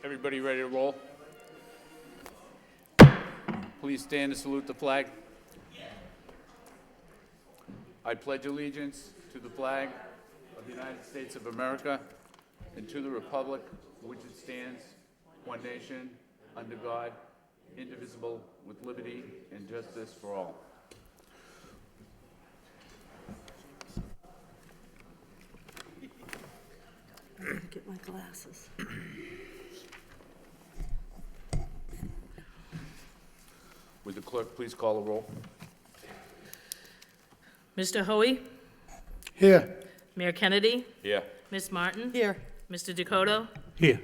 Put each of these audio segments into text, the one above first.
Everybody ready to roll? Please stand to salute the flag. I pledge allegiance to the flag of the United States of America and to the republic for which it stands, one nation, under God, indivisible, with liberty and justice for all. Get my glasses. Would the clerk please call the roll? Mr. Hoey? Here. Mayor Kennedy? Here. Ms. Martin? Here. Mr. Dakota? Here.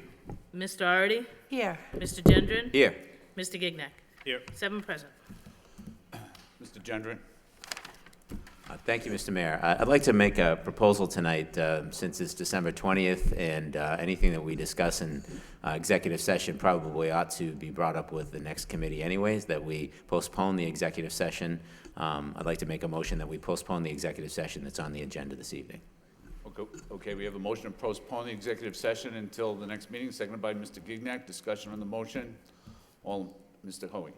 Ms. Doherty? Here. Mr. Gendron? Here. Mr. Gignac? Here. 7 present. Mr. Gendron. Thank you, Mr. Mayor. I'd like to make a proposal tonight, since it's December 20th, and anything that we discuss in executive session probably ought to be brought up with the next committee anyways, that we postpone the executive session. I'd like to make a motion that we postpone the executive session that's on the agenda this evening. Okay, we have a motion to postpone the executive session until the next meeting, seconded by Mr. Gignac. Discussion on the motion. Mr. Hoey.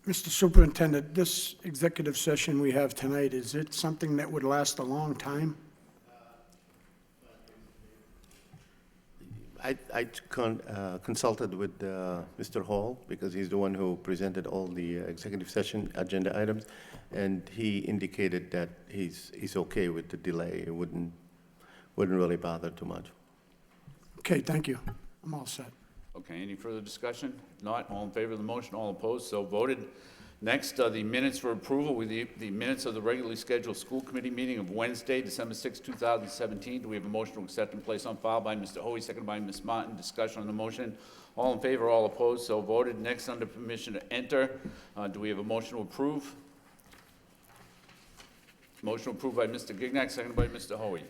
Mr. Superintendent, this executive session we have tonight, is it something that would last a long time? I consulted with Mr. Hall, because he's the one who presented all the executive session agenda items, and he indicated that he's okay with the delay. It wouldn't really bother too much. Okay, thank you. I'm all set. Okay, any further discussion? Not, all in favor of the motion, all opposed, so voted. Next, the minutes for approval with the minutes of the regularly scheduled school committee meeting of Wednesday, December 6, 2017. Do we have a motion to accept and place on file by Mr. Hoey, seconded by Ms. Martin? Discussion on the motion. All in favor, all opposed, so voted. Next, under permission to enter, do we have a motion to approve? Motion approved by Mr. Gignac, seconded by Mr. Hoey.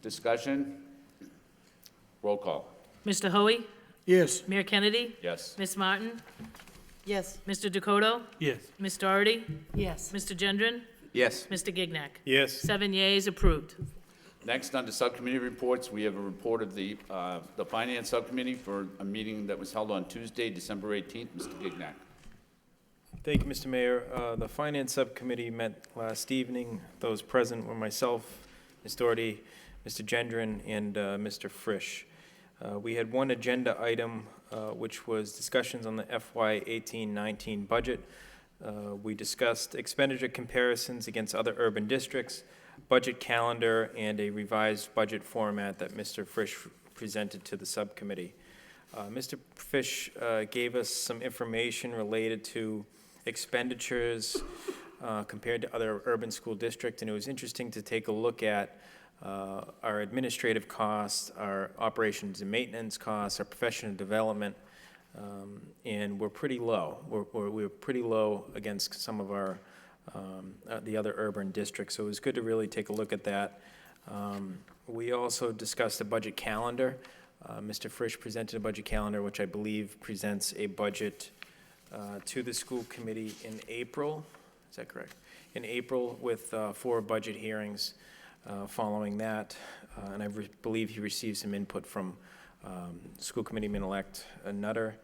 Discussion? Roll call. Mr. Hoey? Yes. Mayor Kennedy? Yes. Ms. Martin? Yes. Mr. Dakota? Yes. Ms. Doherty? Yes. Mr. Gendron? Yes. Mr. Gignac? Yes. 7 yeas, approved. Next, under subcommittee reports, we have a report of the Finance Subcommittee for a meeting that was held on Tuesday, December 18th. Mr. Gignac. Thank you, Mr. Mayor. The Finance Subcommittee met last evening. Those present were myself, Ms. Doherty, Mr. Gendron, and Mr. Frisch. We had one agenda item, which was discussions on the FY 18-19 budget. We discussed expenditure comparisons against other urban districts, budget calendar, and a revised budget format that Mr. Frisch presented to the subcommittee. Mr. Frisch gave us some information related to expenditures compared to other urban school districts, and it was interesting to take a look at our administrative costs, our operations and maintenance costs, our professional development, and we're pretty low. We're pretty low against some of our the other urban districts, so it was good to really take a look at that. We also discussed the budget calendar. Mr. Frisch presented a budget calendar, which I believe presents a budget to the school committee in April. Is that correct? In April, with 4 budget hearings following that, and I believe he received some input from School Committeeman-elect Nutter,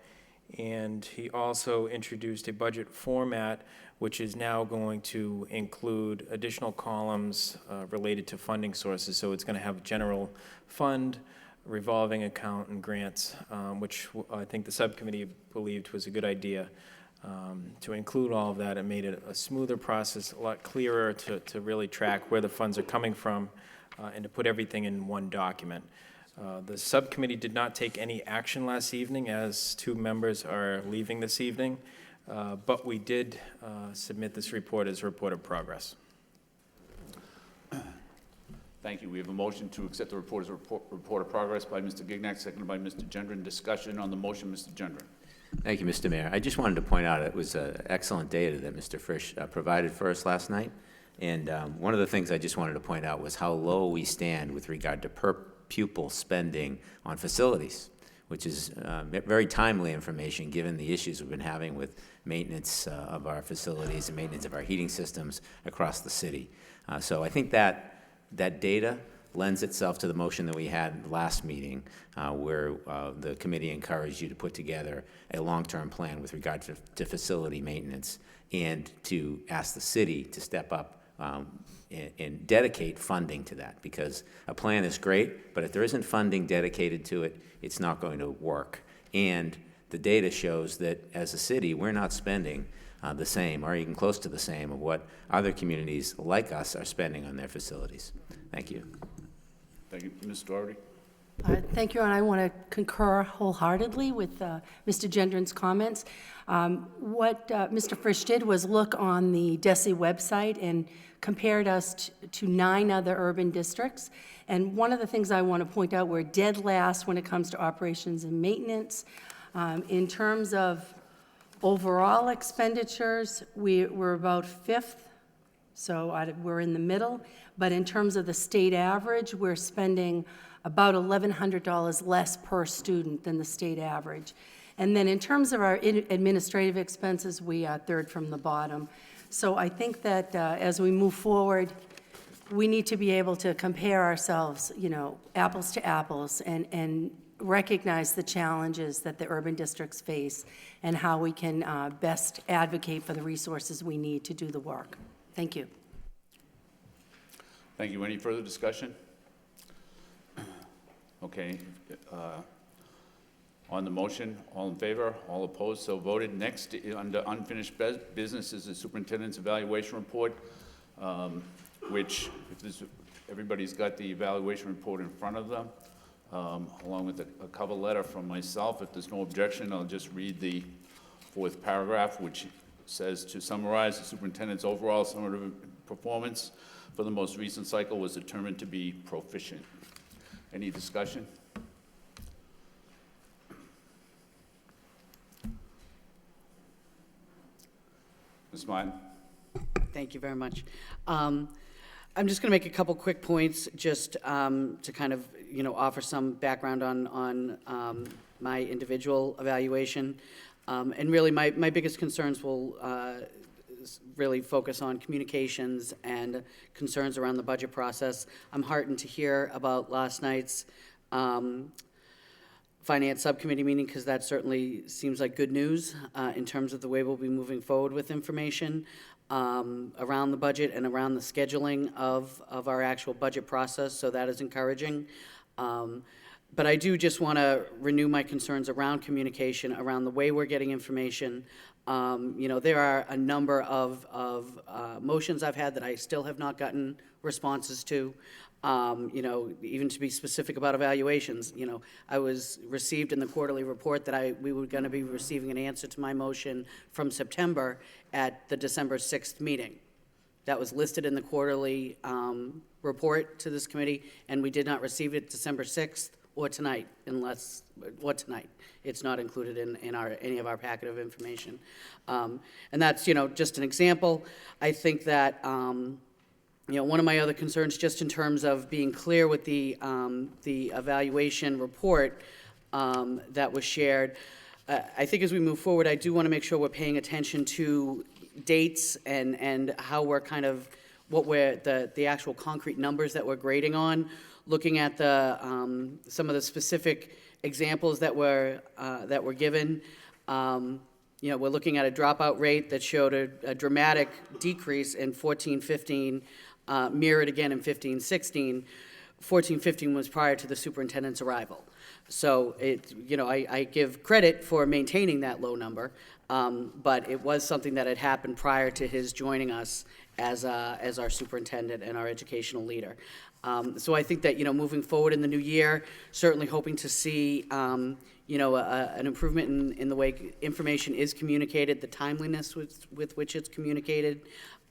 and he also introduced a budget format which is now going to include additional columns related to funding sources. So it's going to have general fund, revolving account, and grants, which I think the subcommittee believed was a good idea. To include all of that, it made it a smoother process, a lot clearer to really track where the funds are coming from, and to put everything in one document. The subcommittee did not take any action last evening, as 2 members are leaving this evening, but we did submit this report as a report of progress. Thank you. We have a motion to accept the report as a report of progress by Mr. Gignac, seconded by Mr. Gendron. Discussion on the motion, Mr. Gendron. Thank you, Mr. Mayor. I just wanted to point out it was excellent data that Mr. Frisch provided for us last night. And one of the things I just wanted to point out was how low we stand with regard to per pupil spending on facilities, which is very timely information given the issues we've been having with maintenance of our facilities and maintenance of our heating systems across the city. So I think that data lends itself to the motion that we had last meeting, where the committee encouraged you to put together a long-term plan with regard to facility maintenance and to ask the city to step up and dedicate funding to that, because a plan is great, but if there isn't funding dedicated to it, it's not going to work. And the data shows that as a city, we're not spending the same or even close to the same of what other communities like us are spending on their facilities. Thank you. Thank you. Ms. Doherty? Thank you, and I want to concur wholeheartedly with Mr. Gendron's comments. What Mr. Frisch did was look on the DESE website and compared us to 9 other urban districts. And one of the things I want to point out, we're dead last when it comes to operations and maintenance. In terms of overall expenditures, we're about 5th, so we're in the middle. But in terms of the state average, we're spending about $1,100 less per student than the state average. And then in terms of our administrative expenses, we are 3rd from the bottom. So I think that as we move forward, we need to be able to compare ourselves, apples to apples, and recognize the challenges that the urban districts face and how we can best advocate for the resources we need to do the work. Thank you. Thank you. Any further discussion? Okay. On the motion, all in favor, all opposed, so voted. Next, under unfinished business is the superintendent's evaluation report, which, everybody's got the evaluation report in front of them, along with a cover letter from myself. If there's no objection, I'll just read the 4th paragraph, which says, to summarize, the superintendent's overall summative performance for the most recent cycle was determined to be proficient. Any discussion? Ms. Martin? Thank you very much. I'm just going to make a couple quick points just to kind of, offer some background on my individual evaluation. And really, my biggest concerns will really focus on communications and concerns around the budget process. I'm heartened to hear about last night's Finance Subcommittee meeting, because that certainly seems like good news in terms of the way we'll be moving forward with information around the budget and around the scheduling of our actual budget process, so that is encouraging. But I do just want to renew my concerns around communication, around the way we're getting information. There are a number of motions I've had that I still have not gotten responses to. Even to be specific about evaluations, I was received in the quarterly report that we were going to be receiving an answer to my motion from September at the December 6th meeting. That was listed in the quarterly report to this committee, and we did not receive it December 6th or tonight, tonight. It's not included in any of our packet of information. And that's, just an example. I think that, one of my other concerns, just in terms of being clear with the evaluation report that was shared, I think as we move forward, I do want to make sure we're paying attention to dates and how we're kind of, the actual concrete numbers that we're grading on, looking at some of the specific examples that were given. We're looking at a dropout rate that showed a dramatic decrease in 14-15, mirrored again in 15-16. 14-15 was prior to the superintendent's arrival. So I give credit for maintaining that low number, but it was something that had happened prior to his joining us as our superintendent and our educational leader. So I think that, moving forward in the new year, certainly hoping to see, an improvement in the way information is communicated, the timeliness with which it's communicated,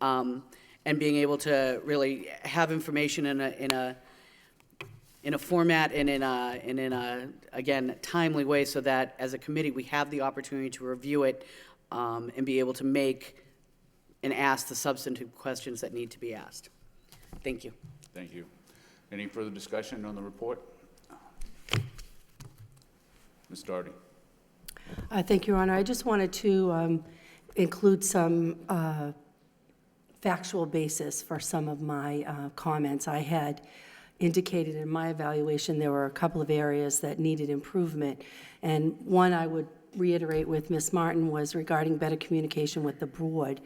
and being able to really have information in a format and in a again, timely way, so that as a committee, we have the opportunity to review it and be able to make and ask the substantive questions that need to be asked. Thank you. Thank you. Any further discussion on the report? Ms. Doherty? Thank you, Your Honor. I just wanted to include some factual basis for some of my comments. I had indicated in my evaluation there were a couple of areas that needed improvement. And one I would reiterate with Ms. Martin was regarding better communication with the board,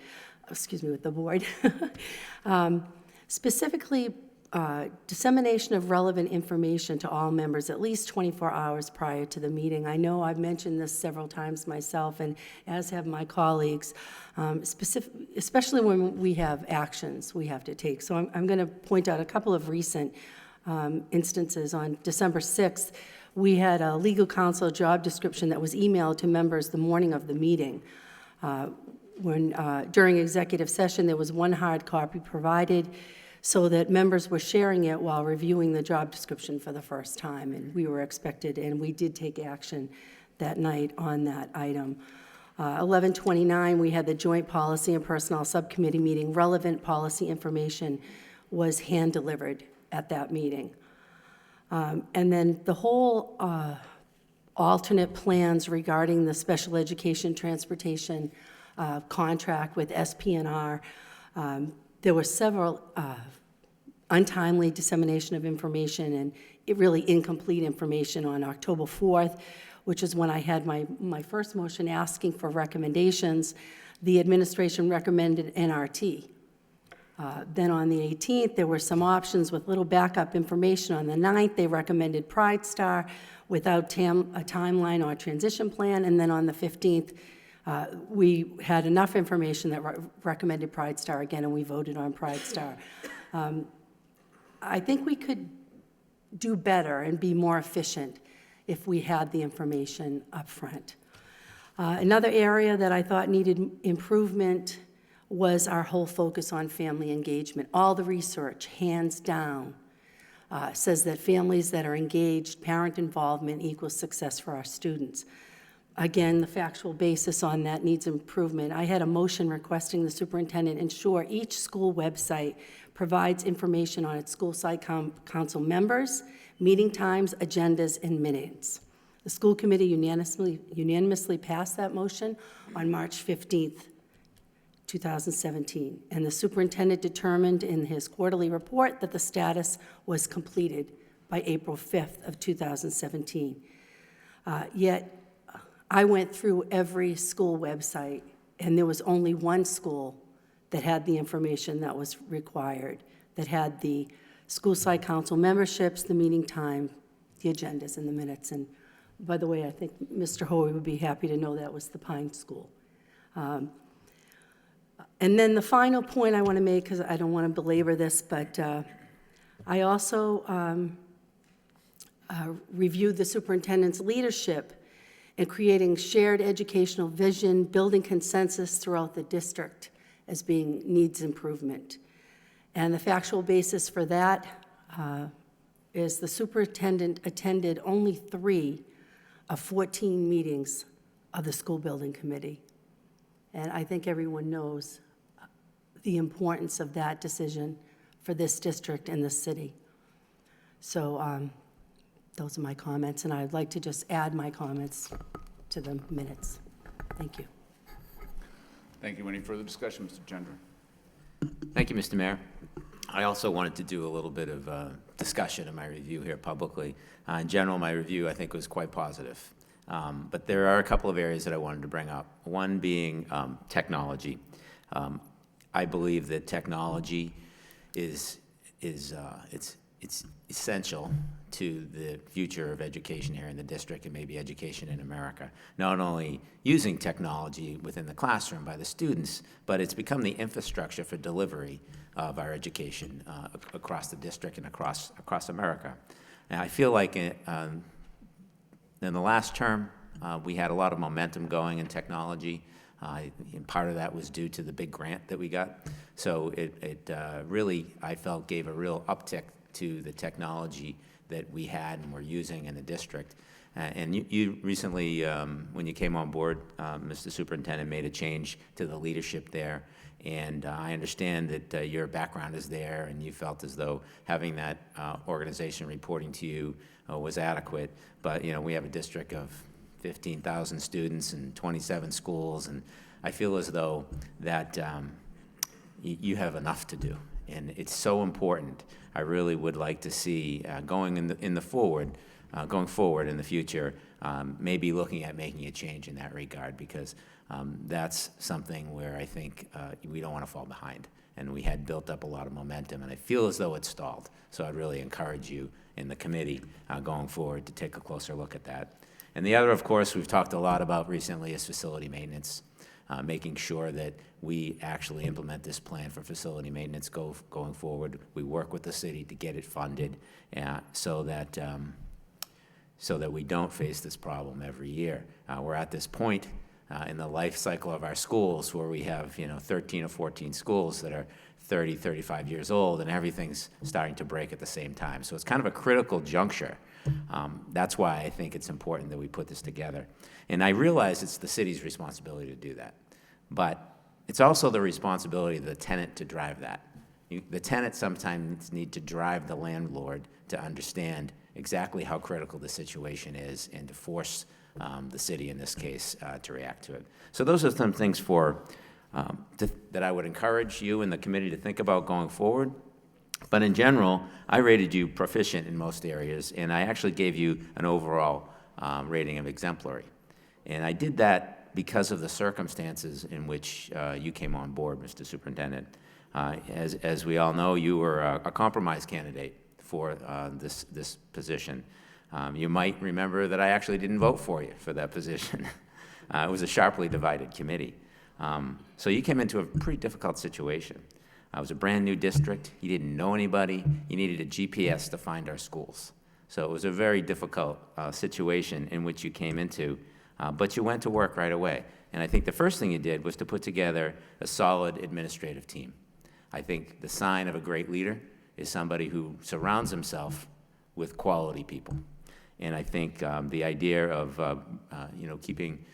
specifically dissemination of relevant information to all members at least 24 hours prior to the meeting. I know I've mentioned this several times myself, and as have my colleagues, especially when we have actions we have to take. So I'm going to point out a couple of recent instances. On December 6th, we had a legal counsel job description that was emailed to members the morning of the meeting. During executive session, there was one hard copy provided so that members were sharing it while reviewing the job description for the first time, and we were expected, and we did take action that night on that item. 11:29, we had the Joint Policy and Personnel Subcommittee meeting. Relevant policy information was hand-delivered at that meeting. And then the whole alternate plans regarding the special education transportation contract with SPNR, there were several untimely dissemination of information and really incomplete information on October 4th, which is when I had my first motion asking for recommendations. The administration recommended NRT. Then on the 18th, there were some options with little backup information. On the 9th, they recommended Pride Star without a timeline or transition plan. And then on the 15th, we had enough information that recommended Pride Star again, and we voted on Pride Star. I think we could do better and be more efficient if we had the information up front. Another area that I thought needed improvement was our whole focus on family engagement. All the research, hands down, says that families that are engaged, parent involvement equals success for our students. Again, the factual basis on that needs improvement. I had a motion requesting the superintendent ensure each school website provides information on its school site council members, meeting times, agendas, and minutes. The school committee unanimously passed that motion on March 15th, 2017, and the superintendent determined in his quarterly report that the status was completed by April 5th of 2017. Yet, I went through every school website, and there was only one school that had the information that was required, that had the school site council memberships, the meeting time, the agendas, and the minutes. And by the way, I think Mr. Hoey would be happy to know that was the Pine School. And then the final point I want to make, because I don't want to belabor this, but I also reviewed the superintendent's leadership in creating shared educational vision, building consensus throughout the district as being needs improvement. And the factual basis for that is the superintendent attended only 3 of 14 meetings of the school building committee. And I think everyone knows the importance of that decision for this district and this city. So those are my comments, and I'd like to just add my comments to the minutes. Thank you. Thank you. Any further discussion, Mr. Gendron? Thank you, Mr. Mayor. I also wanted to do a little bit of discussion of my review here publicly. In general, my review, I think, was quite positive. But there are a couple of areas that I wanted to bring up. One being technology. I believe that technology is essential to the future of education here in the district and maybe education in America. Not only using technology within the classroom by the students, but it's become the infrastructure for delivery of our education across the district and across America. And I feel like in the last term, we had a lot of momentum going in technology. And part of that was due to the big grant that we got. So it really, I felt, gave a real uptick to the technology that we had and were using in the district. And you recently, when you came on board, Mr. Superintendent, made a change to the leadership there. And I understand that your background is there, and you felt as though having that organization reporting to you was adequate. But, you know, we have a district of 15,000 students and 27 schools, and I feel as though that you have enough to do. and it's so important. I really would like to see going forward in the future, maybe looking at making a change in that regard, because that's something where I think we don't want to fall behind. And we had built up a lot of momentum, and I feel as though it's stalled. So I'd really encourage you in the committee going forward to take a closer look at that. And the other, of course, we've talked a lot about recently is facility maintenance, making sure that we actually implement this plan for facility maintenance going forward. We work with the city to get it funded so that we don't face this problem every year. We're at this point in the life cycle of our schools where we have 13 or 14 schools that are 30, 35 years old, and everything's starting to break at the same time. So it's kind of a critical juncture. That's why I think it's important that we put this together. And I realize it's the city's responsibility to do that. But it's also the responsibility of the tenant to drive that. The tenant sometimes need to drive the landlord to understand exactly how critical the situation is and to force the city, in this case, to react to it. So those are some things that I would encourage you and the committee to think about going forward. But in general, I rated you proficient in most areas, and I actually gave you an overall rating of exemplary. And I did that because of the circumstances in which you came on board, Mr. Superintendent. As we all know, you were a compromise candidate for this position. You might remember that I actually didn't vote for you for that position. It was a sharply divided committee. So you came into a pretty difficult situation. It was a brand-new district. You didn't know anybody. You needed a GPS to find our schools. So it was a very difficult situation in which you came into, but you went to work right away. And I think the first thing you did was to put together a solid administrative team. I think the sign of a great leader is somebody who surrounds himself with quality people. And I think the idea of keeping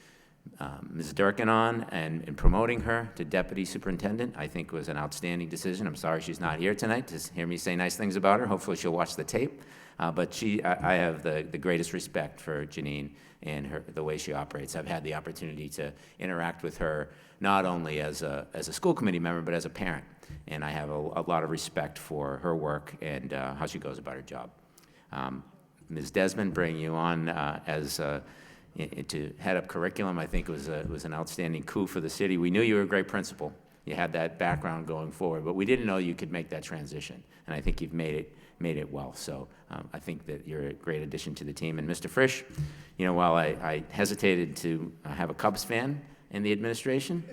Ms. Durkin on and promoting her to deputy superintendent, I think was an outstanding decision. I'm sorry she's not here tonight to hear me say nice things about her. Hopefully she'll watch the tape. But I have the greatest respect for Janine and the way she operates. I've had the opportunity to interact with her not only as a school committee member, but as a parent. And I have a lot of respect for her work and how she goes about her job. Ms. Desmond, bringing you on to head up curriculum, I think was an outstanding coup for the city. We knew you were a great principal. You had that background going forward, but we didn't know you could make that transition. And I think you've made it well. So I think that you're a great addition to the team. And Mr. Frisch, while I hesitated to have a Cubs fan in the administration,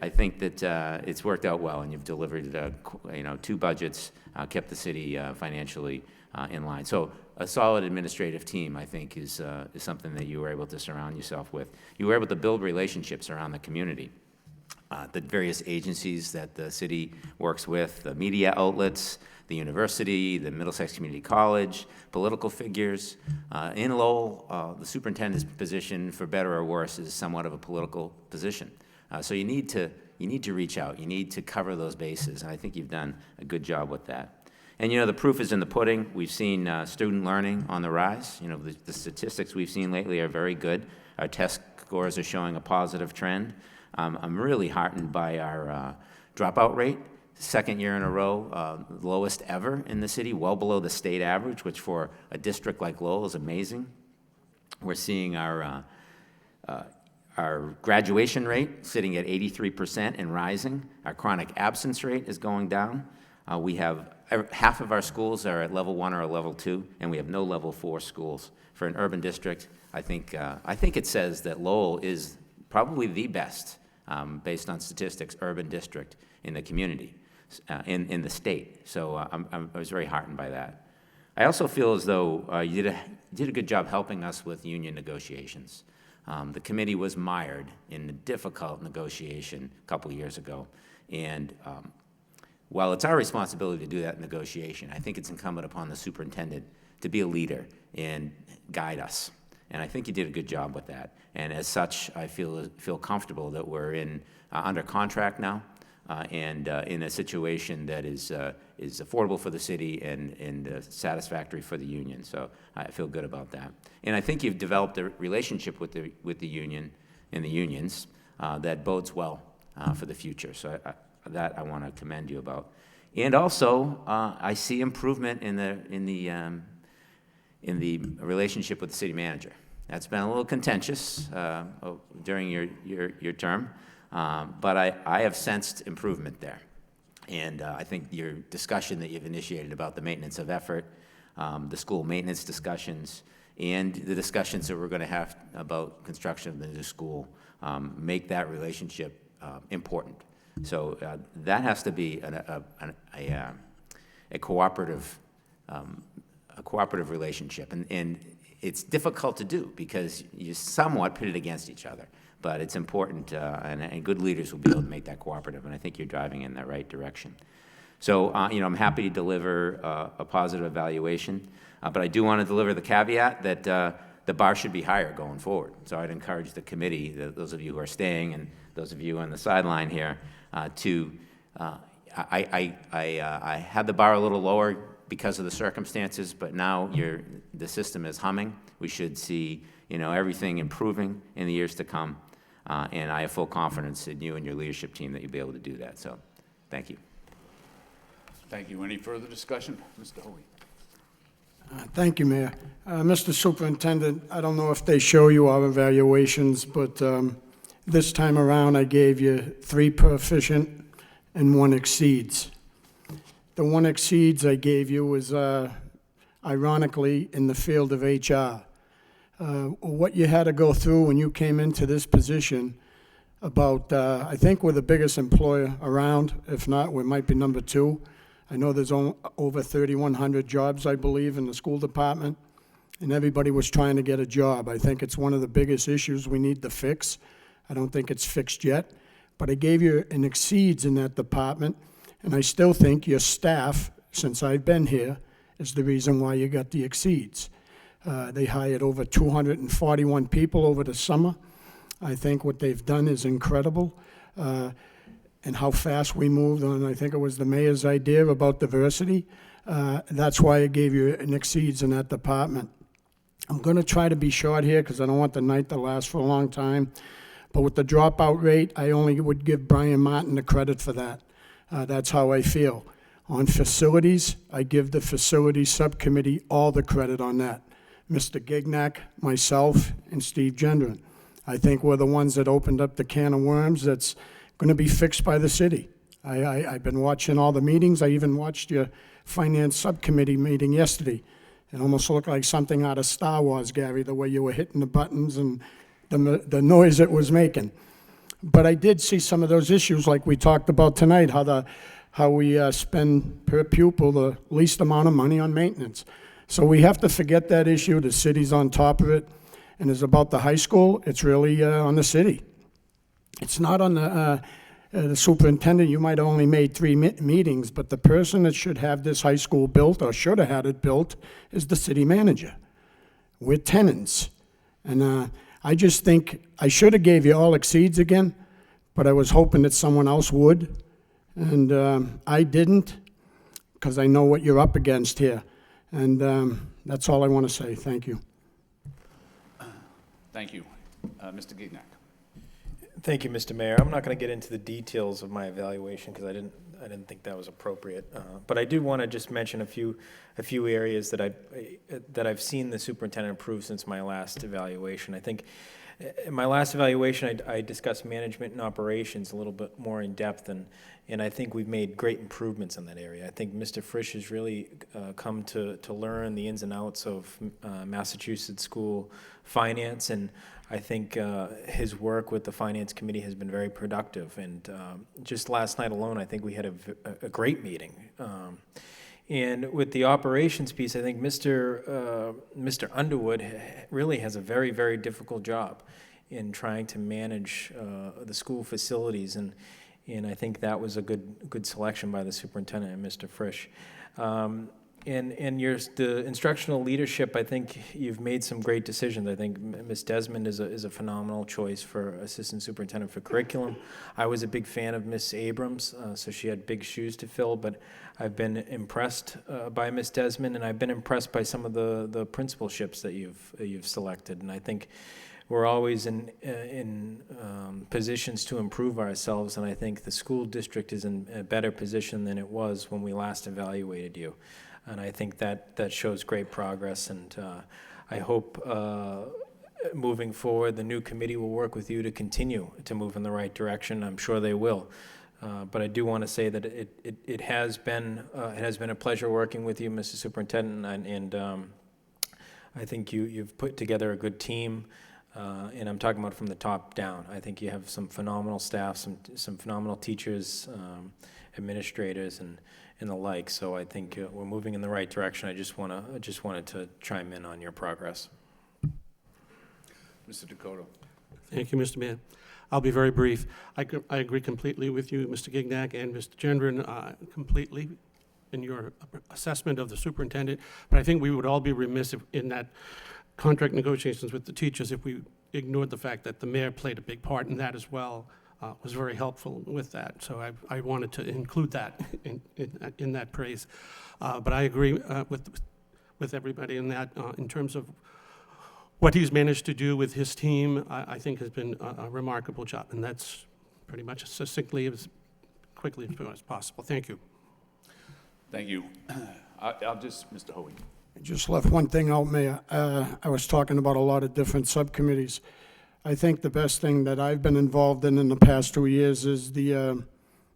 I think that it's worked out well, and you've delivered 2 budgets, kept the city financially in line. So a solid administrative team, I think, is something that you were able to surround yourself with. You were able to build relationships around the community, the various agencies that the city works with, the media outlets, the university, the Middlesex Community College, political figures. In Lowell, the superintendent's position, for better or worse, is somewhat of a political position. So you need to reach out. You need to cover those bases, and I think you've done a good job with that. And the proof is in the pudding. We've seen student learning on the rise. The statistics we've seen lately are very good. Our test scores are showing a positive trend. I'm really heartened by our dropout rate. Second year in a row, lowest ever in the city, well below the state average, which for a district like Lowell is amazing. We're seeing our graduation rate sitting at 83% and rising. Our chronic absence rate is going down. We have half of our schools are at level 1 or level 2, and we have no level 4 schools. For an urban district, I think it says that Lowell is probably the best, based on statistics, urban district in the community, in the state. So I was very heartened by that. I also feel as though you did a good job helping us with union negotiations. The committee was mired in a difficult negotiation a couple years ago, and while it's our responsibility to do that negotiation, I think it's incumbent upon the superintendent to be a leader and guide us. And I think you did a good job with that. And as such, I feel comfortable that we're under contract now and in a situation that is affordable for the city and satisfactory for the union. So I feel good about that. And I think you've developed a relationship with the union and the unions that bodes well for the future. So that I want to commend you about. And also, I see improvement in the relationship with the city manager. That's been a little contentious during your term, but I have sensed improvement there. And I think your discussion that you've initiated about the maintenance of effort, the school maintenance discussions, and the discussions that we're going to have about construction of the new school make that relationship important. So that has to be a cooperative relationship, and it's difficult to do because you somewhat pit it against each other. But it's important, and good leaders will be able to make that cooperative, and I think you're driving in the right direction. So, I'm happy to deliver a positive evaluation, but I do want to deliver the caveat that the bar should be higher going forward. So I'd encourage the committee, those of you who are staying and those of you on the sideline here, I had the bar a little lower because of the circumstances, but now the system is humming. We should see, everything improving in the years to come. And I have full confidence in you and your leadership team that you'll be able to do that. So, thank you. Thank you. Any further discussion? Mr. Hoey. Thank you, Mayor. Mr. Superintendent, I don't know if they show you our evaluations, but this time around I gave you 3 proficient and 1 exceeds. The 1 exceeds I gave you was ironically in the field of HR. What you had to go through when you came into this position about, I think we're the biggest employer around. If not, we might be number 2. I know there's over 3,100 jobs, I believe, in the school department, and everybody was trying to get a job. I think it's one of the biggest issues we need to fix. I don't think it's fixed yet, but I gave you an exceeds in that department, and I still think your staff, since I've been here, is the reason why you got the exceeds. They hired over 241 people over the summer. I think what they've done is incredible. And how fast we moved on, I think it was the mayor's idea about diversity. That's why I gave you an exceeds in that department. I'm going to try to be short here because I don't want the night to last for a long time. But with the dropout rate, I only would give Brian Martin the credit for that. That's how I feel. On facilities, I give the facilities subcommittee all the credit on that. Mr. Gignac, myself, and Steve Gendron. I think we're the ones that opened up the can of worms that's going to be fixed by the city. I've been watching all the meetings. I even watched your finance subcommittee meeting yesterday. It almost looked like something out of Star Wars, Gary, the way you were hitting the buttons and the noise it was making. But I did see some of those issues like we talked about tonight, how we spend per pupil the least amount of money on maintenance. So we have to forget that issue. The city's on top of it. And it's about the high school. It's really on the city. It's not on the superintendent. You might have only made 3 meetings, but the person that should have this high school built or should have had it built is the city manager. We're tenants. And I just think I should have gave you all exceeds again, but I was hoping that someone else would. And I didn't because I know what you're up against here. And that's all I want to say. Thank you. Thank you. Mr. Gignac. Thank you, Mr. Mayor. I'm not going to get into the details of my evaluation because I didn't think that was appropriate. But I do want to just mention a few areas that I've seen the superintendent improve since my last evaluation. I think in my last evaluation, I discussed management and operations a little bit more in depth, and I think we've made great improvements in that area. I think Mr. Frisch has really come to learn the ins and outs of Massachusetts school finance, and I think his work with the Finance Committee has been very productive. And just last night alone, I think we had a great meeting. And with the operations piece, I think Mr. Underwood really has a very, very difficult job in trying to manage the school facilities. And I think that was a good selection by the superintendent and Mr. Frisch. And the instructional leadership, I think you've made some great decisions. I think Ms. Desmond is a phenomenal choice for Assistant Superintendent for Curriculum. I was a big fan of Ms. Abrams, so she had big shoes to fill, but I've been impressed by Ms. Desmond, and I've been impressed by some of the principalships that you've selected. And I think we're always in positions to improve ourselves, and I think the school district is in a better position than it was when we last evaluated you. And I think that shows great progress, and I hope moving forward, the new committee will work with you to continue to move in the right direction. I'm sure they will. But I do want to say that it has been a pleasure working with you, Mr. Superintendent, and I think you've put together a good team, and I'm talking about from the top down. I think you have some phenomenal staff, some phenomenal teachers, administrators, and the like. So I think we're moving in the right direction. I just wanted to chime in on your progress. Mr. Dakota. Thank you, Mr. Mayor. I'll be very brief. I agree completely with you, Mr. Gignac, and Mr. Gendron, completely in your assessment of the superintendent. But I think we would all be remiss in that contract negotiations with the teachers if we ignored the fact that the mayor played a big part in that as well. Was very helpful with that. So I wanted to include that in that praise. But I agree with everybody in that in terms of what he's managed to do with his team. I think has been a remarkable job, and that's pretty much succinctly as quickly as possible. Thank you. Thank you. I'll just, Mr. Hoey. I just left one thing out, Mayor. I was talking about a lot of different subcommittees. I think the best thing that I've been involved in the past 2 years is the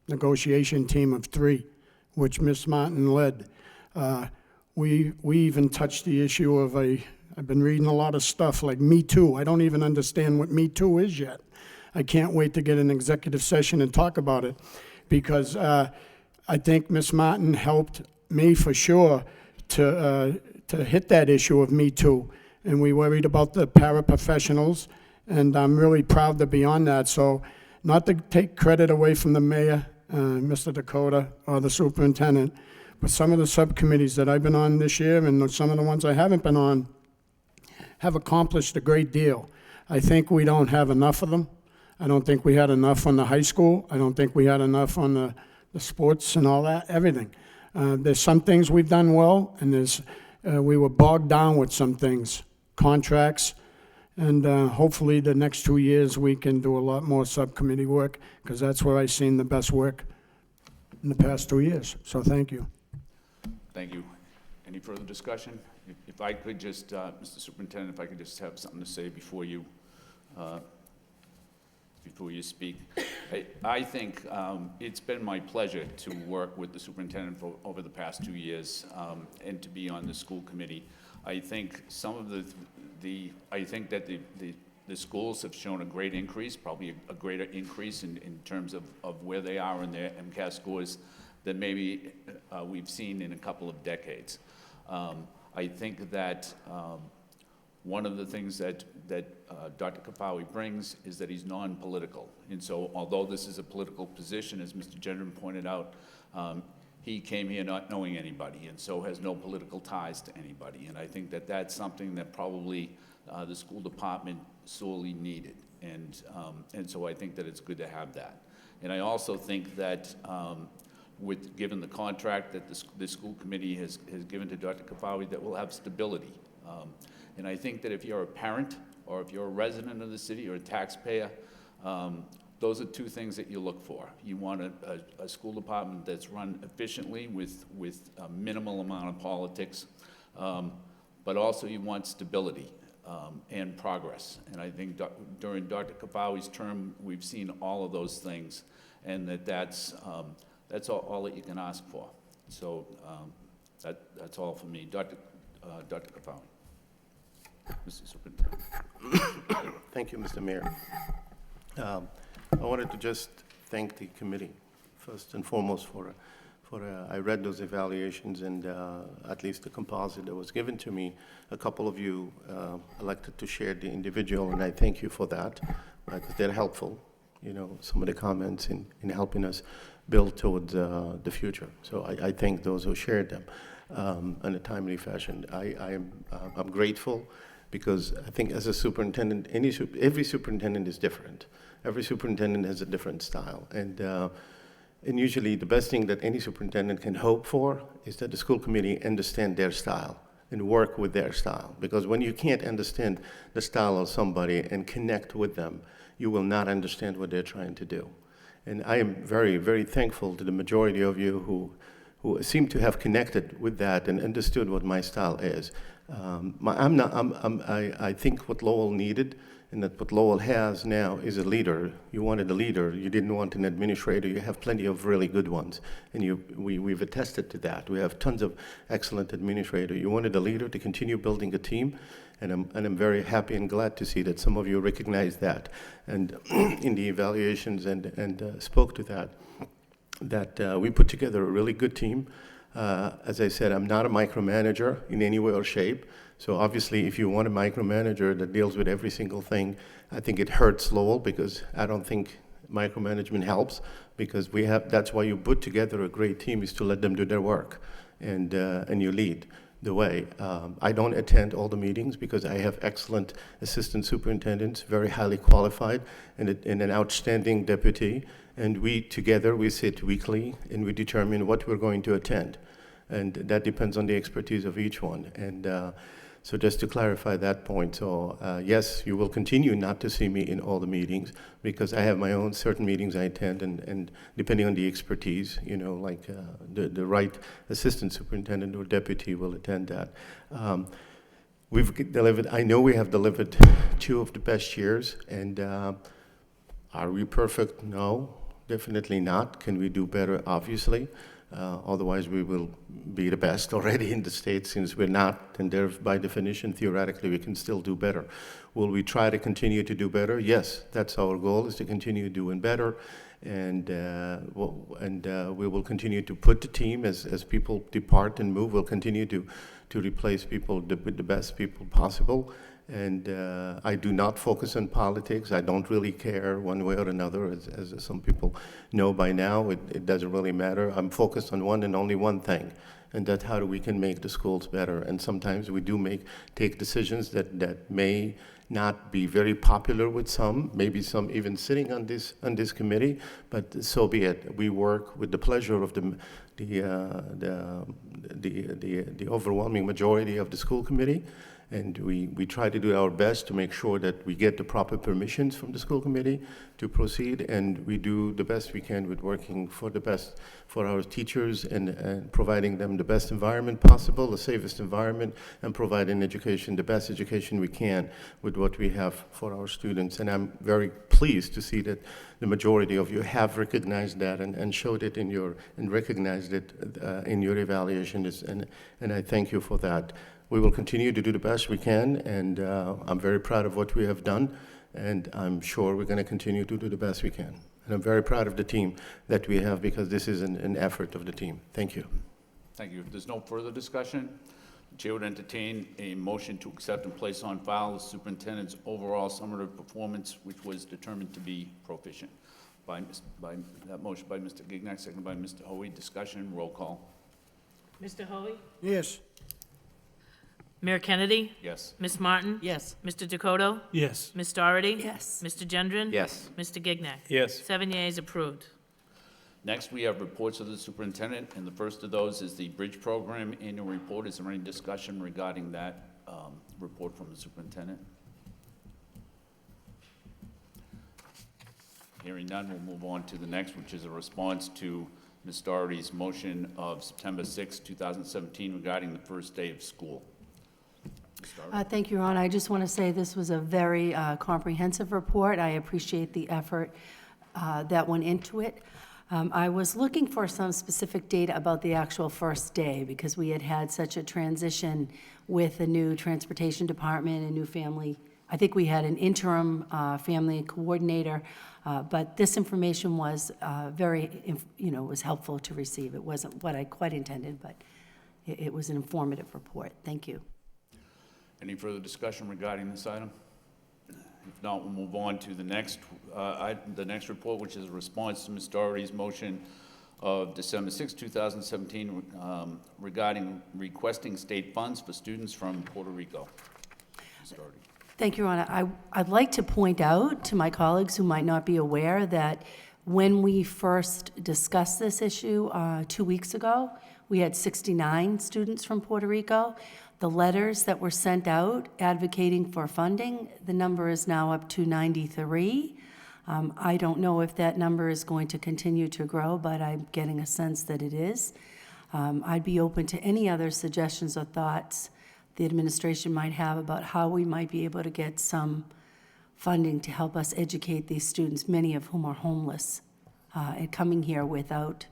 negotiation team of 3, which Ms. Martin led. We even touched the issue of I've been reading a lot of stuff like Me Too. I don't even understand what Me Too is yet. I can't wait to get an executive session and talk about it, because I think Ms. Martin helped me for sure to hit that issue of Me Too. And we worried about the paraprofessionals, and I'm really proud to be on that. So not to take credit away from the mayor, Mr. Dakota, or the superintendent, but some of the subcommittees that I've been on this year and some of the ones I haven't been on have accomplished a great deal. I think we don't have enough of them. I don't think we had enough on the high school. I don't think we had enough on the sports and all that, everything. There's some things we've done well, and we were bogged down with some things, contracts, and hopefully the next 2 years we can do a lot more subcommittee work, because that's where I've seen the best work in the past 2 years. So thank you. Thank you. Any further discussion? If I could just, Mr. Superintendent, if I could just have something to say before you speak. I think it's been my pleasure to work with the superintendent for over the past 2 years and to be on the school committee. I think some of I think that the schools have shown a great increase, probably a greater increase in terms of where they are in their MCAS scores than maybe we've seen in a couple of decades. I think that one of the things that Dr. Kafawi brings is that he's non-political. And so although this is a political position, as Mr. Gendron pointed out, he came here not knowing anybody and so has no political ties to anybody. And I think that that's something that probably the school department sorely needed. And so I think that it's good to have that. And I also think that given the contract that the school committee has given to Dr. Kafawi, that we'll have stability. And I think that if you're a parent or if you're a resident of the city or a taxpayer, those are 2 things that you look for. You want a school department that's run efficiently with a minimal amount of politics, but also you want stability and progress. And I think during Dr. Kafawi's term, we've seen all of those things, and that's all that you can ask for. So that's all for me. Dr. Kafawi. Mr. Superintendent. Thank you, Mr. Mayor. I wanted to just thank the committee, first and foremost, for I read those evaluations, and at least the composite that was given to me. A couple of you elected to share the individual, and I thank you for that, because they're helpful, some of the comments in helping us build towards the future. So I thank those who shared them. in a timely fashion. I'm grateful because I think as a superintendent, every superintendent is different. Every superintendent has a different style. And usually the best thing that any superintendent can hope for is that the school committee understand their style and work with their style. Because when you can't understand the style of somebody and connect with them, you will not understand what they're trying to do. And I am very, very thankful to the majority of you who seem to have connected with that and understood what my style is. I think what Lowell needed and that what Lowell has now is a leader. You wanted a leader. You didn't want an administrator. You have plenty of really good ones, and we've attested to that. We have tons of excellent administrators. You wanted a leader to continue building a team, and I'm very happy and glad to see that some of you recognize that, and in the evaluations and spoke to that we put together a really good team. As I said, I'm not a micromanager in any way or shape. So obviously, if you want a micromanager that deals with every single thing, I think it hurts Lowell, because I don't think micromanagement helps, because that's why you put together a great team, is to let them do their work, and you lead the way. I don't attend all the meetings because I have excellent assistant superintendents, very highly qualified, and an outstanding deputy. And we sit weekly and we determine what we're going to attend. And that depends on the expertise of each one. And so just to clarify that point, so yes, you will continue not to see me in all the meetings, because I have my own certain meetings I attend, and depending on the expertise, like the right assistant superintendent or deputy will attend that. I know we have delivered 2 of the best years, and are we perfect? No, definitely not. Can we do better? Obviously. Otherwise, we will be the best already in the state. Since we're not, and there, by definition, theoretically, we can still do better. Will we try to continue to do better? Yes, that's our goal, is to continue doing better. And we will continue to put the team, as people depart and move, we'll continue to replace people with the best people possible. And I do not focus on politics. I don't really care one way or another, as some people know by now. It doesn't really matter. I'm focused on one and only one thing, and that's how we can make the schools better. And sometimes we do take decisions that may not be very popular with some, maybe some even sitting on this committee, but so be it. We work with the pleasure of the overwhelming majority of the school committee. And we try to do our best to make sure that we get the proper permissions from the school committee to proceed, and we do the best we can with working for the best for our teachers and providing them the best environment possible, the safest environment, and providing the best education we can with what we have for our students. And I'm very pleased to see that the majority of you have recognized that and showed it and recognized it in your evaluations, and I thank you for that. We will continue to do the best we can, and I'm very proud of what we have done, and I'm sure we're going to continue to do the best we can. And I'm very proud of the team that we have, because this is an effort of the team. Thank you. Thank you. If there's no further discussion, the chair would entertain a motion to accept and place on file the superintendent's overall summative performance, which was determined to be proficient. By that motion by Mr. Gignac, seconded by Mr. Hoey. Discussion, roll call. Mr. Hoey? Yes. Mayor Kennedy? Yes. Ms. Martin? Yes. Mr. Dakota? Yes. Ms. Doherty? Yes. Mr. Gendron? Yes. Mr. Gignac? Yes. 7 yeas, approved. Next, we have reports of the superintendent, and the first of those is the Bridge Program Annual Report. Is there any discussion regarding that report from the superintendent? Hearing none, we'll move on to the next, which is a response to Ms. Doherty's motion of September 6, 2017 regarding the first day of school. Thank you, Ron. I just want to say this was a very comprehensive report. I appreciate the effort that went into it. I was looking for some specific data about the actual first day, because we had such a transition with the new transportation department and new family. I think we had an interim family coordinator, but this information was was helpful to receive. It wasn't what I quite intended, but it was an informative report. Thank you. Any further discussion regarding this item? If not, we'll move on to the next report, which is a response to Ms. Doherty's motion of December 6, 2017, regarding requesting state funds for students from Puerto Rico. Ms. Doherty. Thank you, Your Honor. I'd like to point out to my colleagues who might not be aware that when we first discussed this issue 2 weeks ago, we had 69 students from Puerto Rico. The letters that were sent out advocating for funding, the number is now up to 93. I don't know if that number is going to continue to grow, but I'm getting a sense that it is. I'd be open to any other suggestions or thoughts the administration might have about how we might be able to get some funding to help us educate these students, many of whom are homeless, and coming here without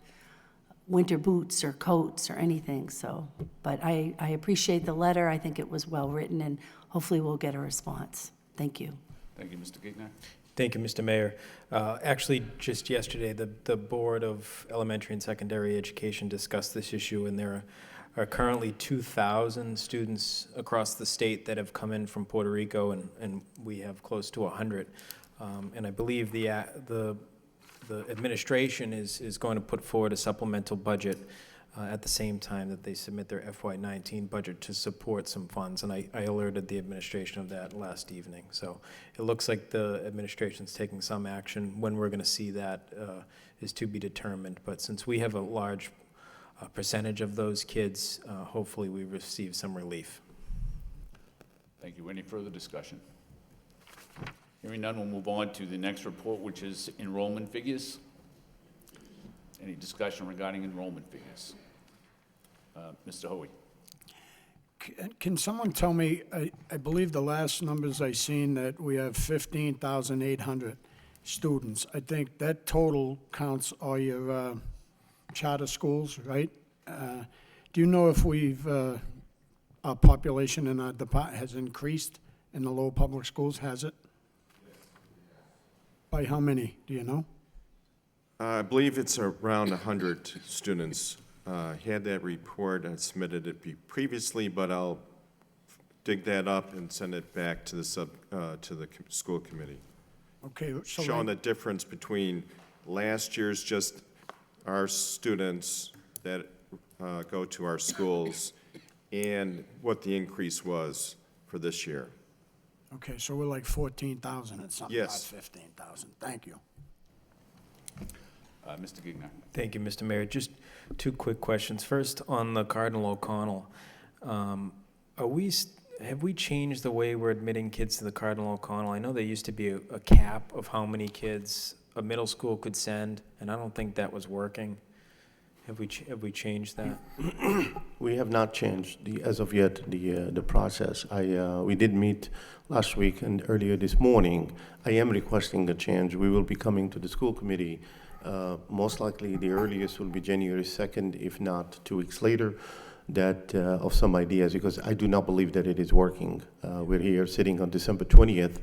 winter boots or coats or anything. So, but I appreciate the letter. I think it was well-written, and hopefully we'll get a response. Thank you. Thank you, Mr. Gignac. Thank you, Mr. Mayor. Actually, just yesterday, the Board of Elementary and Secondary Education discussed this issue, and there are currently 2,000 students across the state that have come in from Puerto Rico, and we have close to 100. And I believe the administration is going to put forward a supplemental budget at the same time that they submit their FY19 budget to support some funds, and I alerted the administration of that last evening. So it looks like the administration's taking some action. When we're going to see that is to be determined, but since we have a large percentage of those kids, hopefully we receive some relief. Thank you. Any further discussion? Hearing none, we'll move on to the next report, which is enrollment figures. Any discussion regarding enrollment figures? Mr. Hoey. Can someone tell me, I believe the last numbers I seen that we have 15,800 students. I think that total counts all your charter schools, right? Do you know if our population in our department has increased in the Lowell Public Schools, has it? By how many, do you know? I believe it's around 100 students. Had that report and submitted it previously, but I'll dig that up and send it back to the school committee. Okay, so Showing the difference between last year's just our students that go to our schools and what the increase was for this year. okay, so we're like 14,000 and something, not Yes. 15,000. Thank you. Mr. Gignac. Thank you, Mr. Mayor. Just two quick questions. First, on the Cardinal O'Connell, have we changed the way we're admitting kids to the Cardinal O'Connell? I know there used to be a cap of how many kids a middle school could send, and I don't think that was working. Have we changed that? We have not changed as of yet the process. We did meet last week and earlier this morning. I am requesting a change. We will be coming to the school committee. Most likely the earliest will be January 2nd, if not 2 weeks later, that of some ideas, because I do not believe that it is working. We're here sitting on December 20th,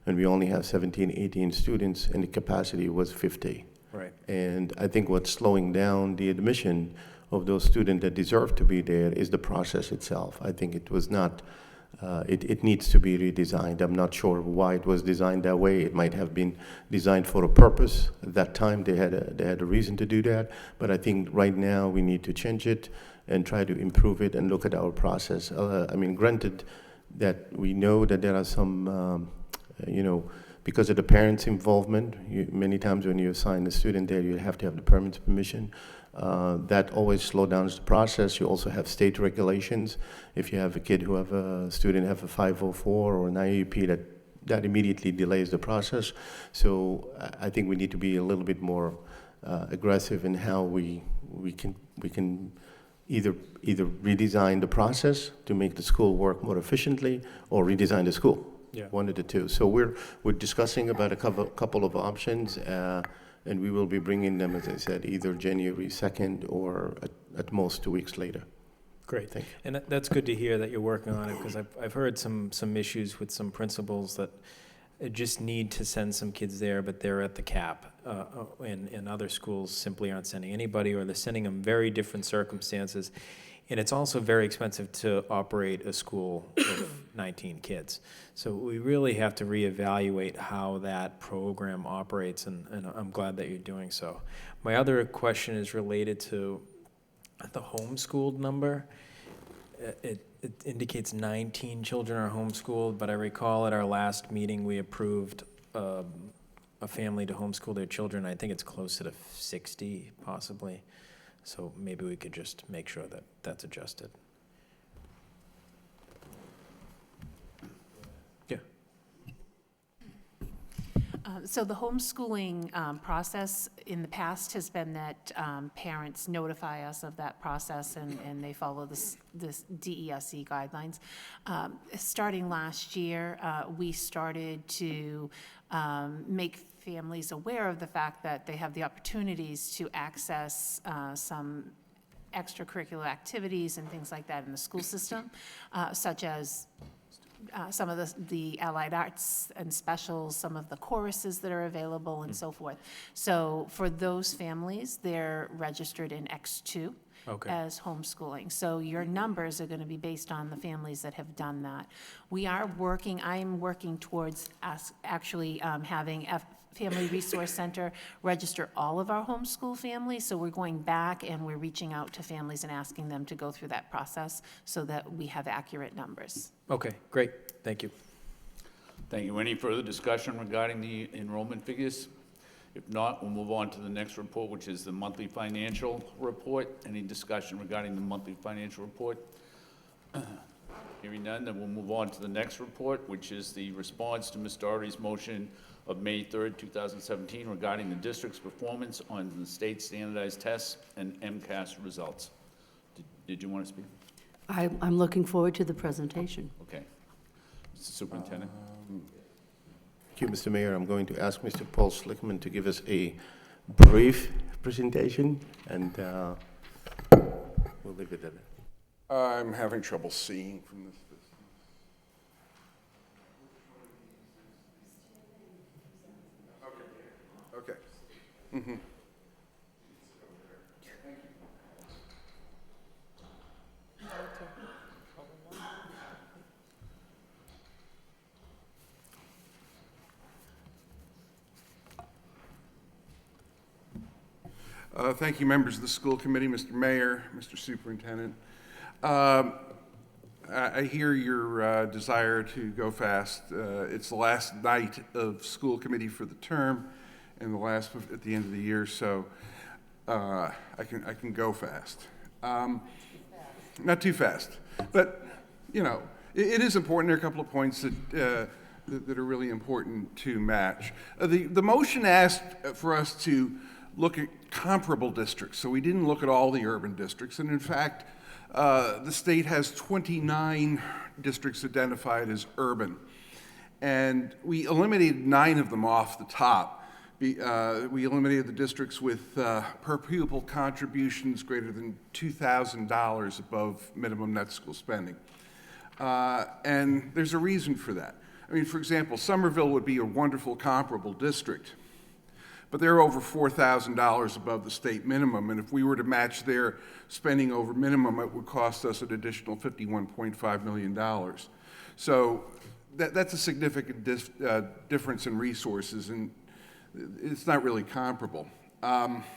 and we only have 17, 18 students, and the capacity was 50. Right. And I think what's slowing down the admission of those students that deserve to be there is the process itself. I think it was not, it needs to be redesigned. I'm not sure why it was designed that way. It might have been designed for a purpose. At that time, they had a reason to do that. But I think right now we need to change it and try to improve it and look at our process. I mean, granted that we know that there are some, because of the parents' involvement, many times when you assign a student there, you have to have the parents' permission. That always slows down the process. You also have state regulations. If you have a kid a student have a 504 or an IEP, that immediately delays the process. So I think we need to be a little bit more aggressive in how we can either redesign the process to make the school work more efficiently or redesign the school. Yeah. One of the two. So we're discussing about a couple of options, and we will be bringing them, as I said, either January 2nd or at most 2 weeks later. Great. Thank you. And that's good to hear that you're working on it, because I've heard some issues with some principals that just need to send some kids there, but they're at the cap. And other schools simply aren't sending anybody, or they're sending them very different circumstances. And it's also very expensive to operate a school of 19 kids. So we really have to reevaluate how that program operates, and I'm glad that you're doing so. My other question is related to the homeschooled number. It indicates 19 children are homeschooled, but I recall at our last meeting, we approved a family to homeschool their children. I think it's closer to 60, possibly. So maybe we could just make sure that that's adjusted. Yeah. So the homeschooling process in the past has been that parents notify us of that process and they follow this DESE guidelines. Starting last year, we started to make families aware of the fact that they have the opportunities to access some extracurricular activities and things like that in the school system, such as some of the allied arts and specials, some of the choruses that are available and so forth. So for those families, they're registered in X2 as homeschooling. So your numbers are going to be based on the families that have done that. I'm working towards us actually having a Family Resource Center register all of our homeschool families. So we're going back and we're reaching out to families and asking them to go through that process so that we have accurate numbers. Okay, great. Thank you. Thank you. Any further discussion regarding the enrollment figures? If not, we'll move on to the next report, which is the monthly financial report. Any discussion regarding the monthly financial report? Hearing none, then we'll move on to the next report, which is the response to Ms. Doherty's motion of May 3rd, 2017, regarding the district's performance on the state standardized tests and MCAS results. Did you want to speak? I'm looking forward to the presentation. Okay. Mr. Superintendent? Thank you, Mr. Mayor. I'm going to ask Mr. Paul Schlickman to give us a brief presentation, and we'll leave it at that. I'm having trouble seeing from this distance. Okay. Mm-hmm. Thank you, members of the school committee, Mr. Mayor, Mr. Superintendent. I hear your desire to go fast. It's the last night of school committee for the term and the last at the end of the year, so I can go fast. Not too fast, but you know, it is important. There are a couple of points that are really important to match. The motion asked for us to look at comparable districts, so we didn't look at all the urban districts, and in fact, the state has 29 districts identified as urban, and we eliminated 9 of them off the top. We eliminated the districts with per pupil contributions greater than $2,000 above minimum net school spending. And there's a reason for that. I mean, for example, Somerville would be a wonderful comparable district, but they're over $4,000 above the state minimum, and if we were to match their spending over minimum, it would cost us an additional $51.5 million. So that's a significant difference in resources, and it's not really comparable.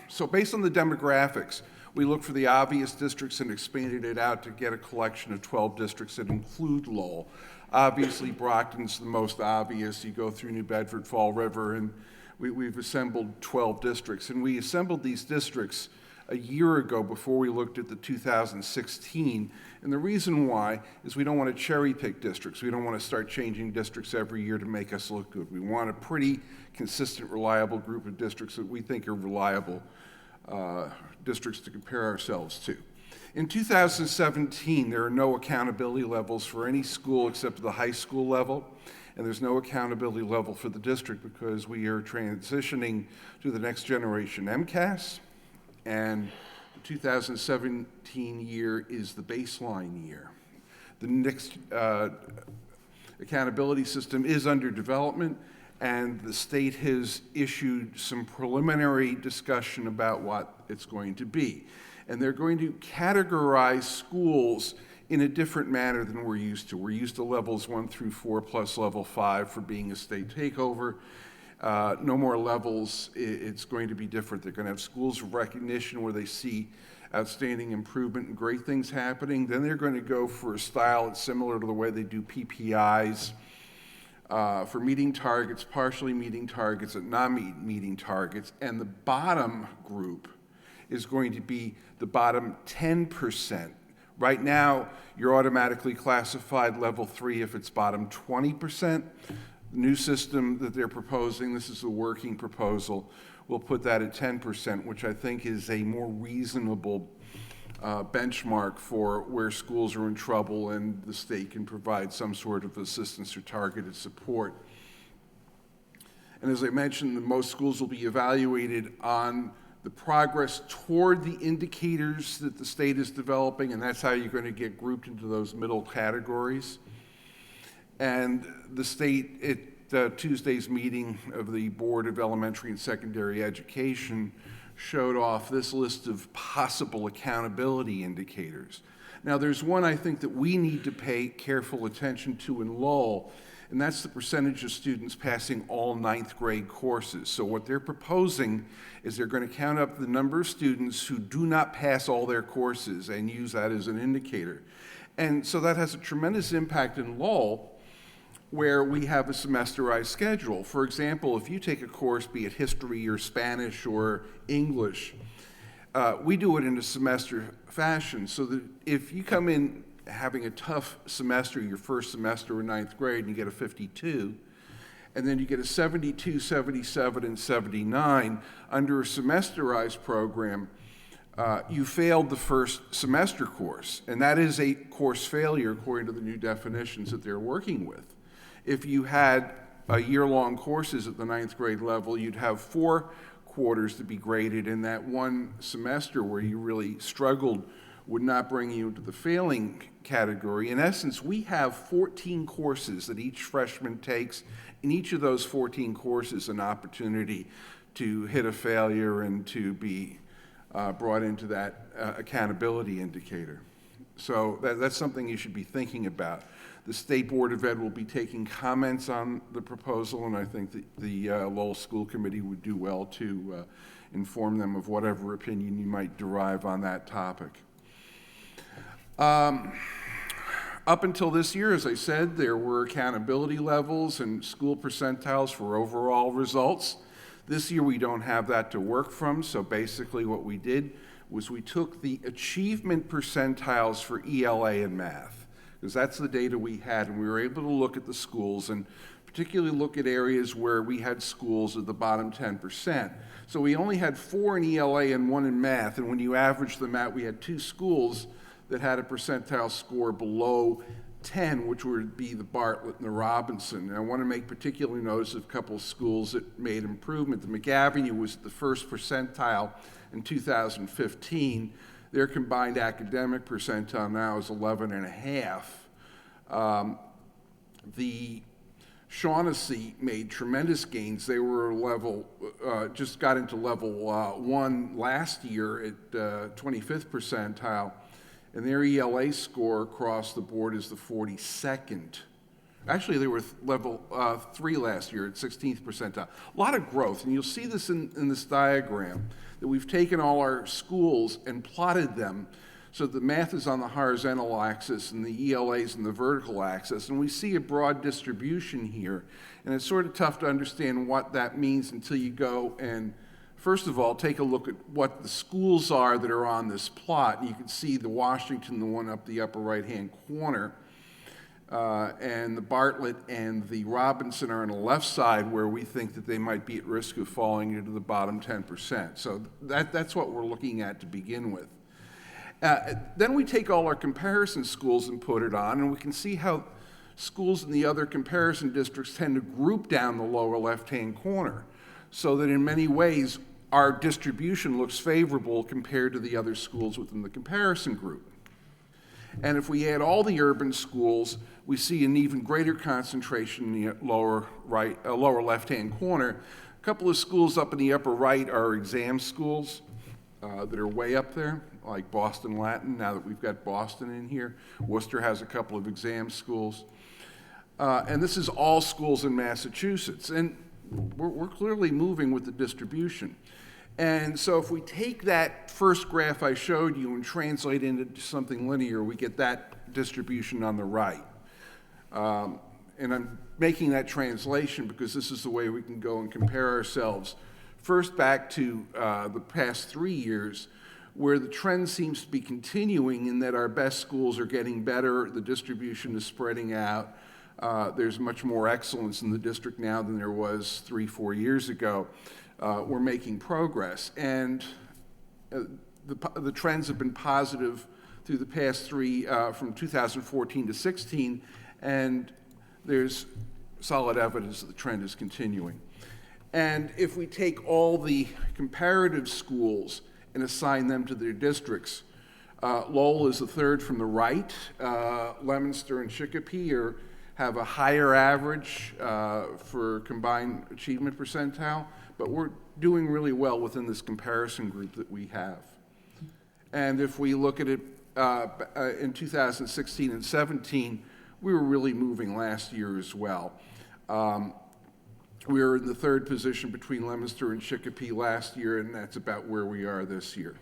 So based on the demographics, we looked for the obvious districts and expanded it out to get a collection of 12 districts that include Lowell. Obviously, Brockton's the most obvious. You go through New Bedford, Fall River, and we've assembled 12 districts. And we assembled these districts a year ago before we looked at the 2016. And the reason why is we don't want to cherry pick districts. We don't want to start changing districts every year to make us look good. We want a pretty consistent, reliable group of districts that we think are reliable districts to compare ourselves to. In 2017, there are no accountability levels for any school except the high school level, and there's no accountability level for the district because we are transitioning to the next generation MCAS, and the 2017 year is the baseline year. The next accountability system is under development, and the state has issued some preliminary discussion about what it's going to be. and they're going to categorize schools in a different manner than we're used to. We're used to levels 1 through 4 plus level 5 for being a state takeover. No more levels. It's going to be different. They're going to have schools of recognition where they see outstanding improvement and great things happening. Then they're going to go for a style that's similar to the way they do PPIs for meeting targets, partially meeting targets, and not meeting targets. And the bottom group is going to be the bottom 10%. Right now, you're automatically classified level 3 if it's bottom 20%. The new system that they're proposing, this is a working proposal, will put that at 10%, which I think is a more reasonable benchmark for where schools are in trouble and the state can provide some sort of assistance or targeted support. And as I mentioned, most schools will be evaluated on the progress toward the indicators that the state is developing, and that's how you're going to get grouped into those middle categories. And the state, at Tuesday's meeting of the Board of Elementary and Secondary Education, showed off this list of possible accountability indicators. Now, there's one I think that we need to pay careful attention to in Lowell, and that's the percentage of students passing all 9th grade courses. So what they're proposing is they're going to count up the number of students who do not pass all their courses and use that as an indicator. And so that has a tremendous impact in Lowell, where we have a semesterized schedule. For example, if you take a course, be it history or Spanish or English, we do it in a semester fashion, so that if you come in having a tough semester, your first semester in 9th grade, and you get a 52, and then you get a 72, 77, and 79 under a semesterized program, you failed the first semester course, and that is a course failure according to the new definitions that they're working with. If you had year-long courses at the 9th grade level, you'd have 4 quarters to be graded, and that one semester where you really struggled would not bring you into the failing category. In essence, we have 14 courses that each freshman takes. In each of those 14 courses, an opportunity to hit a failure and to be brought into that accountability indicator. So that's something you should be thinking about. The State Board of Ed will be taking comments on the proposal, and I think that the Lowell School Committee would do well to inform them of whatever opinion you might derive on that topic. Up until this year, as I said, there were accountability levels and school percentiles for overall results. This year, we don't have that to work from, so basically what we did was we took the achievement percentiles for ELA and math, because that's the data we had, and we were able to look at the schools and particularly look at areas where we had schools at the bottom 10%. So we only had 4 in ELA and 1 in math, and when you average them out, we had 2 schools that had a percentile score below 10, which would be the Bartlett and the Robinson. And I want to make particular notice of a couple of schools that made improvement. The McAvenue was the first percentile in 2015. Their combined academic percentile now is 11.5. The Shaughnessy made tremendous gains. They were just got into level 1 last year at 25th percentile. And their ELA score across the board is the 42nd. Actually, they were level 3 last year at 16th percentile. A lot of growth, and you'll see this in this diagram, that we've taken all our schools and plotted them so the math is on the horizontal axis and the ELA's in the vertical axis, and we see a broad distribution here. And it's sort of tough to understand what that means until you go and first of all, take a look at what the schools are that are on this plot. And you can see the Washington, the one up the upper right-hand corner, and the Bartlett and the Robinson are on the left side where we think that they might be at risk of falling into the bottom 10%. So that's what we're looking at to begin with. Then we take all our comparison schools and put it on, and we can see how schools in the other comparison districts tend to group down the lower left-hand corner, so that in many ways our distribution looks favorable compared to the other schools within the comparison group. And if we add all the urban schools, we see an even greater concentration in the lower left-hand corner. A couple of schools up in the upper right are exam schools that are way up there. like Boston Latin, now that we've got Boston in here. Worcester has a couple of exam schools. And this is all schools in Massachusetts. And we're clearly moving with the distribution. And so if we take that first graph I showed you and translate it into something linear, we get that distribution on the right. And I'm making that translation because this is the way we can go and compare ourselves. First, back to the past 3 years, where the trend seems to be continuing in that our best schools are getting better, the distribution is spreading out. There's much more excellence in the district now than there was 3-4 years ago. We're making progress, and the trends have been positive through the past from 2014 to 16, and there's solid evidence that the trend is continuing. And if we take all the comparative schools and assign them to their districts, Lowell is the third from the right. Leominster and Chicopee have a higher average for combined achievement percentile, but we're doing really well within this comparison group that we have. And if we look at it in 2016 and 17, we were really moving last year as well. We were in the third position between Leominster and Chicopee last year, and that's about where we are this year.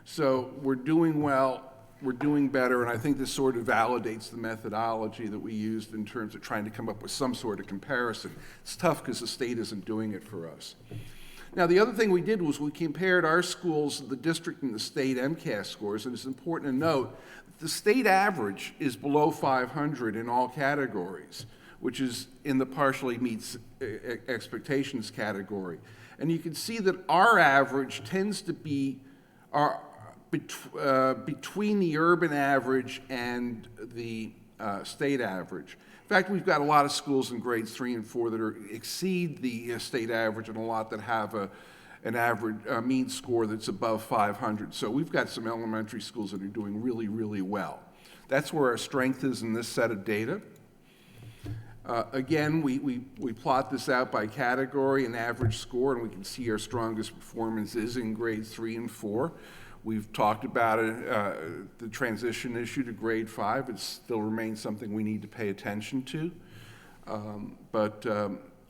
So we're doing well. We're doing better, and I think this sort of validates the methodology that we used in terms of trying to come up with some sort of comparison. It's tough because the state isn't doing it for us. Now, the other thing we did was we compared our schools, the district and the state MCAS scores, and it's important to note that the state average is below 500 in all categories, which is in the partially meets expectations category. And you can see that our average tends to be between the urban average and the state average. In fact, we've got a lot of schools in grades 3 and 4 that exceed the state average, and a lot that have an average mean score that's above 500. So we've got some elementary schools that are doing really, really well. That's where our strength is in this set of data. Again, we plot this out by category and average score, and we can see our strongest performance is in grades 3 and 4. We've talked about it, the transition issue to grade 5. It still remains something we need to pay attention to. But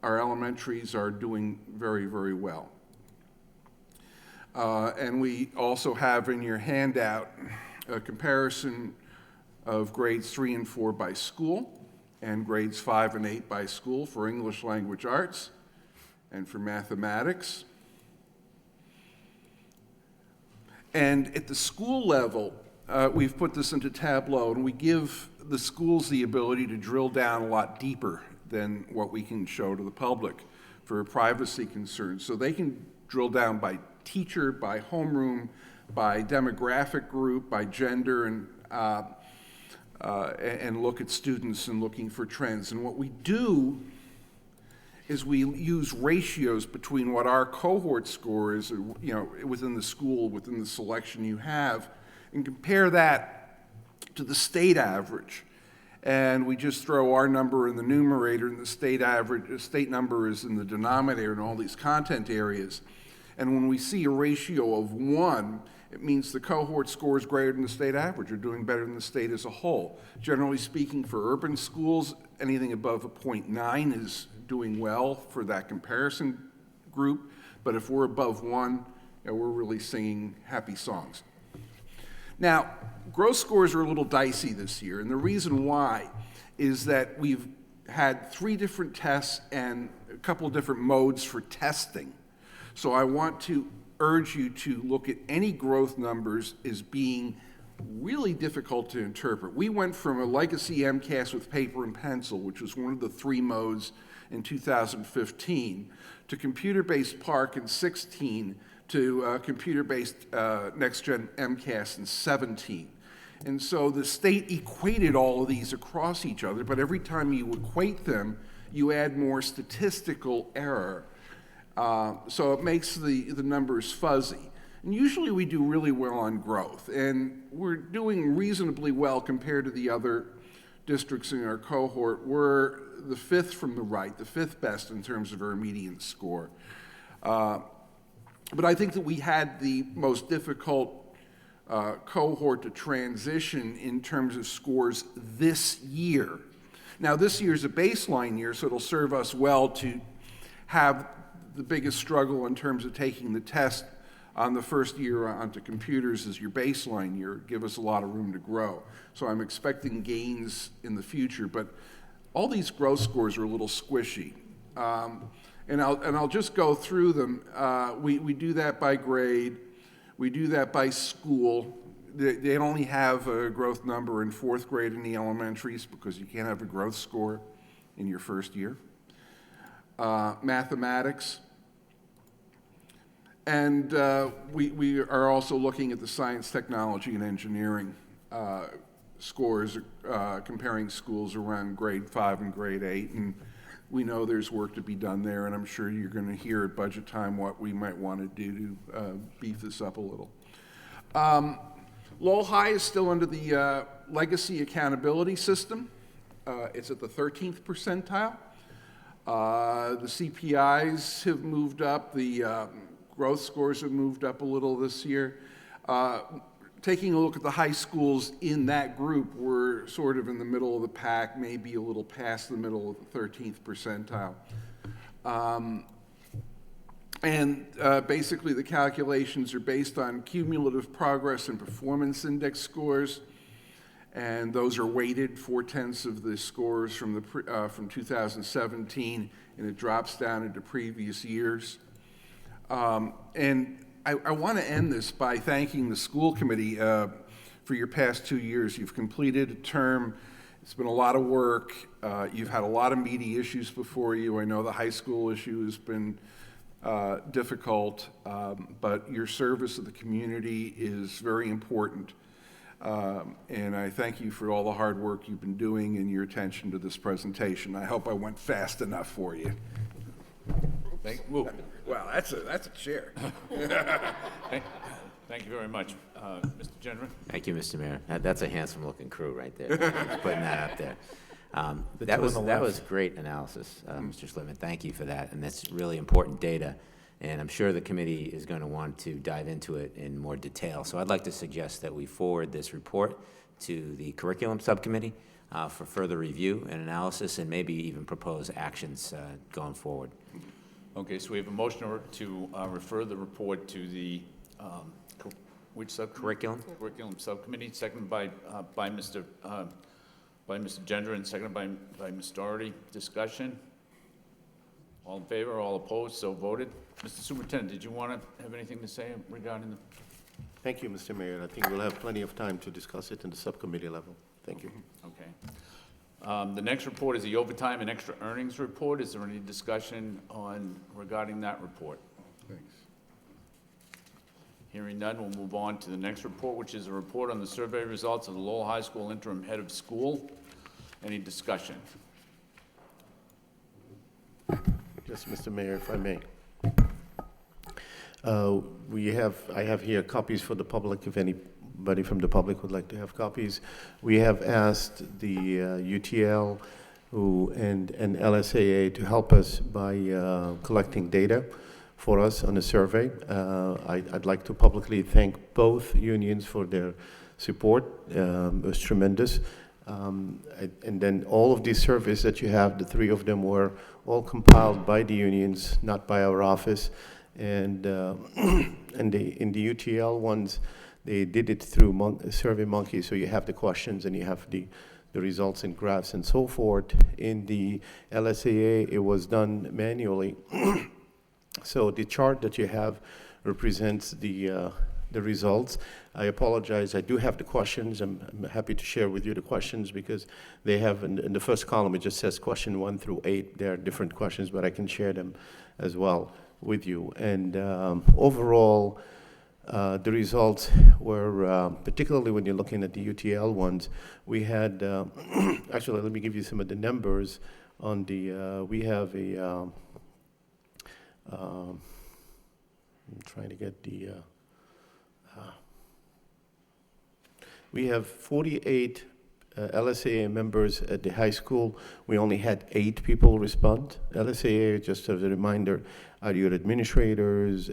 our elementaries are doing very, very well. And we also have in your handout a comparison of grades 3 and 4 by school, and grades 5 and 8 by school for English language arts and for mathematics. And at the school level, we've put this into Tableau, and we give the schools the ability to drill down a lot deeper than what we can show to the public for privacy concerns. So they can drill down by teacher, by homeroom, by demographic group, by gender, and look at students and looking for trends. And what we do is we use ratios between what our cohort score is, within the school, within the selection you have, and compare that to the state average. And we just throw our number in the numerator, and the state number is in the denominator in all these content areas. And when we see a ratio of 1, it means the cohort score is greater than the state average, or doing better than the state as a whole. Generally speaking, for urban schools, anything above a 0.9 is doing well for that comparison group. But if we're above 1, we're really singing happy songs. Now, growth scores are a little dicey this year, and the reason why is that we've had 3 different tests and a couple of different modes for testing. So I want to urge you to look at any growth numbers as being really difficult to interpret. We went from a legacy MCAS with paper and pencil, which was one of the 3 modes in 2015, to computer-based PARC in 16, to computer-based next-gen MCAS in 17. And so the state equated all of these across each other, but every time you equate them, you add more statistical error. So it makes the numbers fuzzy. And usually we do really well on growth, and we're doing reasonably well compared to the other districts in our cohort. We're the 5th from the right, the 5th best in terms of our median score. But I think that we had the most difficult cohort to transition in terms of scores this year. Now, this year's a baseline year, so it'll serve us well to have the biggest struggle in terms of taking the test on the first year onto computers as your baseline year, give us a lot of room to grow. So I'm expecting gains in the future, but all these growth scores are a little squishy. And I'll just go through them. We do that by grade. We do that by school. They only have a growth number in fourth grade in the elementaries because you can't have a growth score in your first year. Mathematics. And we are also looking at the science, technology, and engineering scores, comparing schools around grade 5 and grade 8. And we know there's work to be done there, and I'm sure you're going to hear at budget time what we might want to do to beef this up a little. Lowell High is still under the legacy accountability system. It's at the 13th percentile. The CPIs have moved up. The growth scores have moved up a little this year. Taking a look at the high schools in that group, we're sort of in the middle of the pack, maybe a little past the middle of the 13th percentile. Basically, the calculations are based on cumulative progress and performance index scores, and those are weighted 4/10 of the scores from 2017, and it drops down into previous years. I want to end this by thanking the school committee for your past 2 years. You've completed a term. It's been a lot of work. You've had a lot of meaty issues before you. I know the high school issue has been difficult, but your service to the community is very important. And I thank you for all the hard work you've been doing and your attention to this presentation. I hope I went fast enough for you. Wow, that's a chair. Thank you very much. Mr. Gendron? Thank you, Mr. Mayor. That's a handsome-looking crew right there. Just putting that up there. That was great analysis, Mr. Slivin. Thank you for that, and that's really important data. And I'm sure the committee is going to want to dive into it in more detail. So I'd like to suggest that we forward this report to the curriculum subcommittee for further review and analysis, and maybe even propose actions going forward. Okay, so we have a motion to refer the report to the, which subcommittee? Curriculum Subcommittee, seconded by Mr. Gendron, and seconded by Ms. Doherty. Discussion? All in favor, all opposed, so voted. Mr. Superintendent, did you want to have anything to say regarding the? Thank you, Mr. Mayor. I think we'll have plenty of time to discuss it in the subcommittee level. Thank you. Okay. The next report is the overtime and extra earnings report. Is there any discussion regarding that report? Thanks. Hearing none, we'll move on to the next report, which is a report on the survey results of the Lowell High School interim head of school. Any discussion? Yes, Mr. Mayor, if I may. I have here copies for the public, if anybody from the public would like to have copies. We have asked the UTL and LSAA to help us by collecting data for us on the survey. I'd like to publicly thank both unions for their support. It was tremendous. And then all of these surveys that you have, the 3 of them were all compiled by the unions, not by our office. And in the UTL ones, they did it through SurveyMonkey, so you have the questions and you have the results in graphs and so forth. In the LSAA, it was done manually. So the chart that you have represents the results. I apologize, I do have the questions. I'm happy to share with you the questions because they have, in the first column, it just says question 1 through 8. There are different questions, but I can share them as well with you. And overall, the results were, particularly when you're looking at the UTL ones, we had, actually, let me give you some of the numbers on the, we have a, I'm trying to get the, we have 48 LSAA members at the high school, we only had 8 people respond. LSAA, just as a reminder, are your administrators,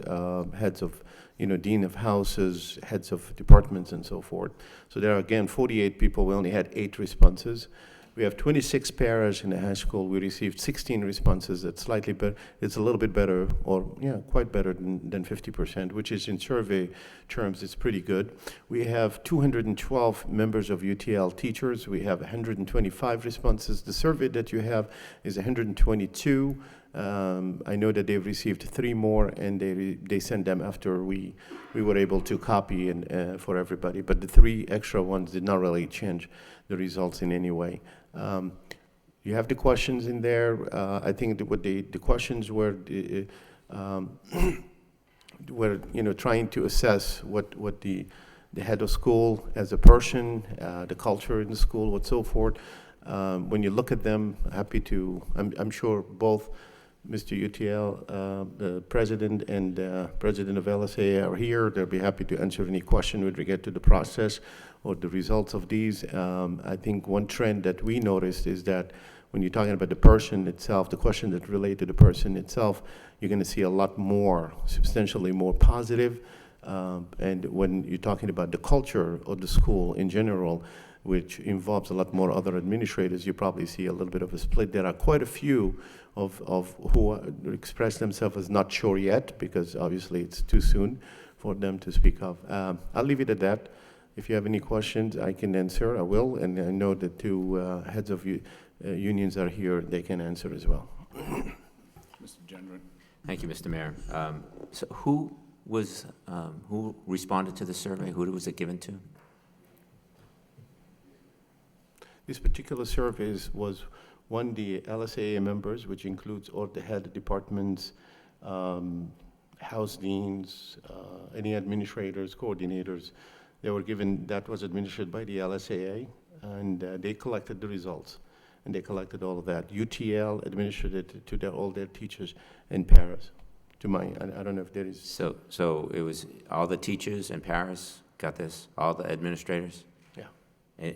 heads of, dean of houses, heads of departments, and so forth. So there are, again, 48 people. We only had 8 responses. We have 26 paras in the high school. We received 16 responses. That's slightly better. It's a little bit better, or quite better than 50%, which is in survey terms, it's pretty good. We have 212 members of UTL teachers. We have 125 responses. The survey that you have is 122. I know that they've received 3 more, and they sent them after we were able to copy and for everybody. But the 3 extra ones did not really change the results in any way. You have the questions in there. I think that what the questions were trying to assess what the head of school as a person, the culture in the school, what so forth. When you look at them, I'm sure both Mr. UTL, the president and president of LSA are here. They'll be happy to answer any question with regard to the process or the results of these. I think one trend that we noticed is that when you're talking about the person itself, the question that relate to the person itself, you're going to see a lot more, substantially more positive. And when you're talking about the culture of the school in general, which involves a lot more other administrators, you probably see a little bit of a split. There are quite a few of who express themselves as not sure yet, because obviously it's too soon for them to speak of. I'll leave it at that. If you have any questions, I can answer. I will, and I know the 2 heads of unions are here. They can answer as well. Mr. Gendron. Thank you, Mr. Mayor. So who responded to the survey? Who was it given to? This particular survey was the LSAA members, which includes all the head departments, house deans, any administrators, coordinators. They were given, that was administered by the LSAA, and they collected the results. And they collected all of that. UTL administered it to all their teachers and paras. I don't know if there is. So it was all the teachers and paras got this? All the administrators? Yeah.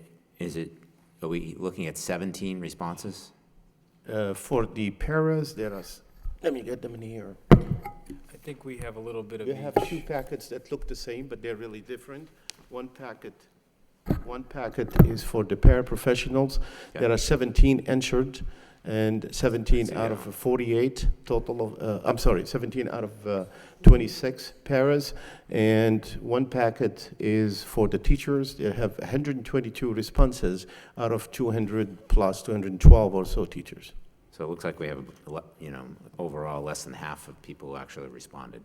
Are we looking at 17 responses? For the paras, there are, let me get them in here. I think we have a little bit of You each. have 2 packets that look the same, but they're really different. One packet is for the paraprofessionals. Okay. There are 17 answered, and 17 So, out yeah. of 48 total of, 17 out of 26 paras, and 1 packet is for the teachers. They have 122 responses out of 200 plus 212 or so teachers. So it looks like we have, overall less than half of people who actually responded.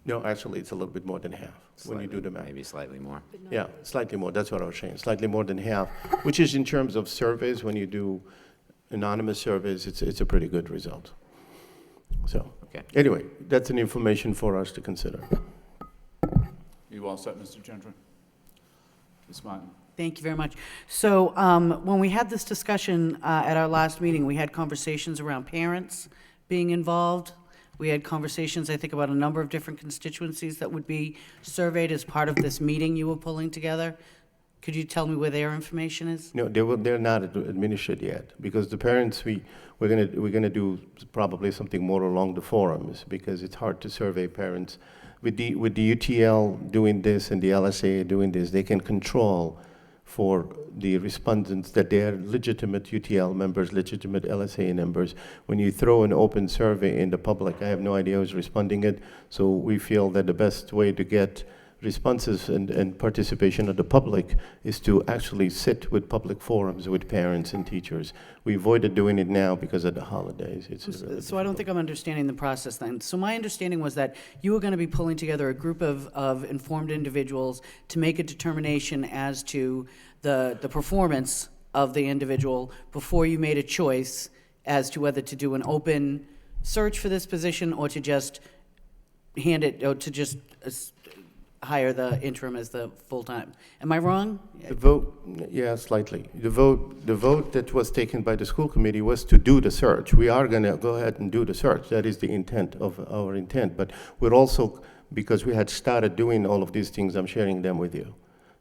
No, actually, it's a little bit more than half when you do the math. Maybe slightly more. Yeah, slightly more. That's what I was saying. Slightly more than half, which is in terms of surveys. When you do anonymous surveys, it's a pretty good result. So, Okay. anyway, that's an information for us to consider. You all set, Mr. Gendron? Ms. Martin? Thank you very much. So when we had this discussion at our last meeting, we had conversations around parents being involved. We had conversations, I think, about a number of different constituencies that would be surveyed as part of this meeting you were pulling together. Could you tell me where their information is? No, they're not administered yet, because the parents, we're gonna do probably something more along the forums, because it's hard to survey parents. With the UTL doing this and the LSA doing this, they can control for the respondents that they are legitimate UTL members, legitimate LSA members. When you throw an open survey in the public, I have no idea who's responding it, so we feel that the best way to get responses and participation of the public is to actually sit with public forums with parents and teachers. We avoided doing it now because of the holidays. So I don't think I'm understanding the process then. So my understanding was that you were going to be pulling together a group of informed individuals to make a determination as to the performance of the individual before you made a choice as to whether to do an open search for this position or to just hand it, or to just hire the interim as the full-time. Am I wrong? The vote, yeah, slightly. The vote that was taken by the school committee was to do the search. We are going to go ahead and do the search. That is the intent of our intent. But we're also, because we had started doing all of these things, I'm sharing them with you.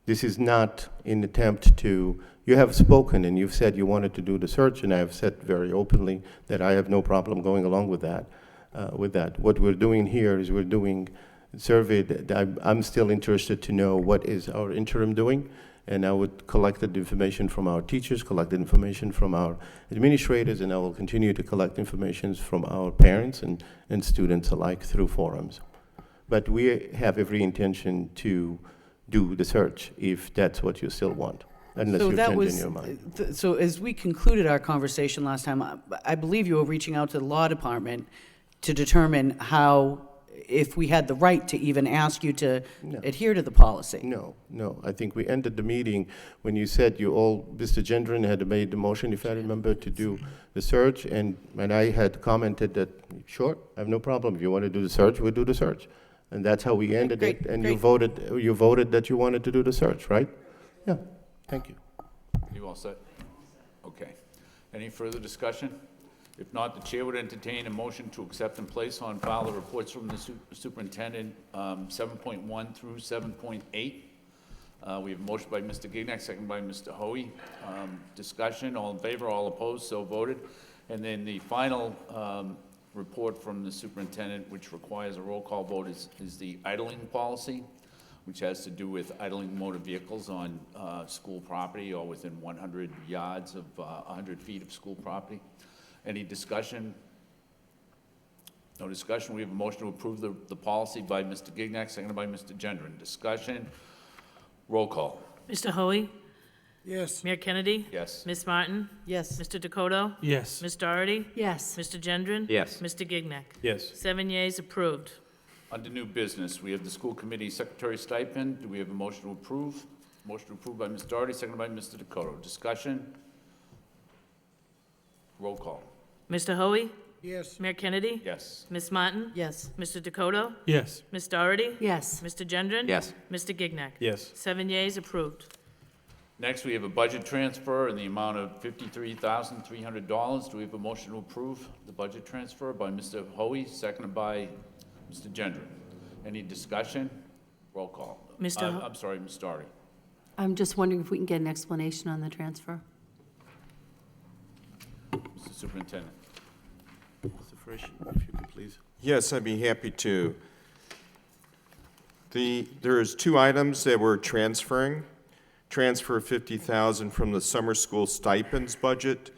This is not an attempt to you have spoken and you've said you wanted to do the search, and I have said very openly that I have no problem going along with that. What we're doing here is we're doing a survey that I'm still interested to know what is our interim doing, and I would collect the information from our teachers, collect the information from our administrators, and I will continue to collect information from our parents and students alike through forums. But we have every intention to do the search if that's what you still want, unless So you that change in was, your mind. so as we concluded our conversation last time, I believe you were reaching out to the law department to determine how, if we had the right to even ask you to No. adhere to the policy. No. I think we ended the meeting when you said you all, Mr. Gendron had made the motion, if I remember, to do the search, and I had commented that, sure, I have no problem. If you want to do the search, we'll do the search. And that's how we ended it. Great, And great. you voted that you wanted to do the search, right? Yeah, thank you. You all set? Okay. Any further discussion? If not, the chair would entertain a motion to accept and place on file the reports from the superintendent, 7.1 through 7.8. We have a motion by Mr. Gignac, second by Mr. Hoey. Discussion, all in favor, all opposed, so voted. And then the final report from the superintendent, which requires a roll call vote, is the idling policy, which has to do with idling motor vehicles on school property or within 100 yards of 100 feet of school property. Any discussion? No discussion. We have a motion to approve the policy by Mr. Gignac, seconded by Mr. Gendron. Discussion. Roll call. Mr. Hoey? Yes. Mayor Kennedy? Yes. Ms. Martin? Yes. Mr. Dakota? Yes. Ms. Doherty? Yes. Mr. Gendron? Yes. Mr. Gignac? Yes. 7 yeas, approved. Under new business, we have the school committee secretary stipend. Do we have a motion to approve? Motion to approve by Ms. Doherty, seconded by Mr. Dakota. Discussion. Roll call. Mr. Hoey? Yes. Mayor Kennedy? Yes. Ms. Martin? Yes. Mr. Dakota? Yes. Ms. Doherty? Yes. Mr. Gendron? Yes. Mr. Gignac? Yes. 7 yeas, approved. Next, we have a budget transfer in the amount of $53,300. Do we have a motion to approve the budget transfer by Mr. Hoey, seconded by Mr. Gendron? Any discussion? Roll call. Mr. Ho- I'm sorry, Ms. Doherty. I'm just wondering if we can get an explanation on the transfer. Mr. Superintendent. Mr. Frisch, if you could please. Yes, I'd be happy to. There's two items that we're transferring. Transfer $50,000 from the summer school stipends budget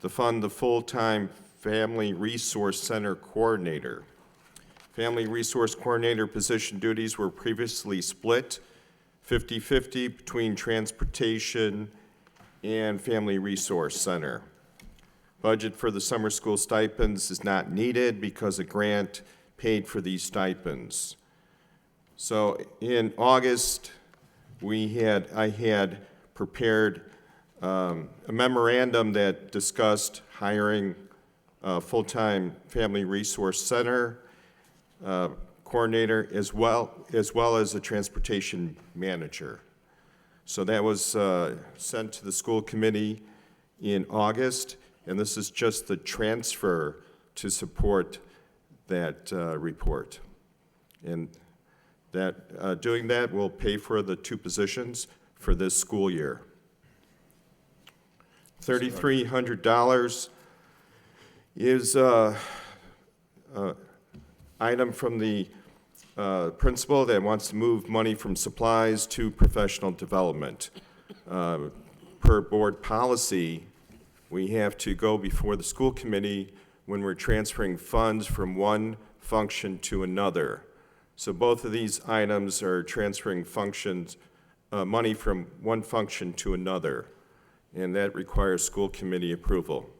to fund the full-time Family Resource Center coordinator. Family Resource Coordinator position duties were previously split 50-50 between transportation and Family Resource Center. Budget for the summer school stipends is not needed because a grant paid for these stipends. So in August, I had prepared a memorandum that discussed hiring a full-time Family Resource Center coordinator as well as a transportation manager. So that was sent to the school committee in August, and this is just the transfer to support that report. And that doing that will pay for the two positions for this school year. $3,300 is item from the principal that wants to move money from supplies to professional development. Per board policy, we have to go before the school committee when we're transferring funds from one function to another. So both of these items are transferring functions, money from one function to another, and that requires school committee approval.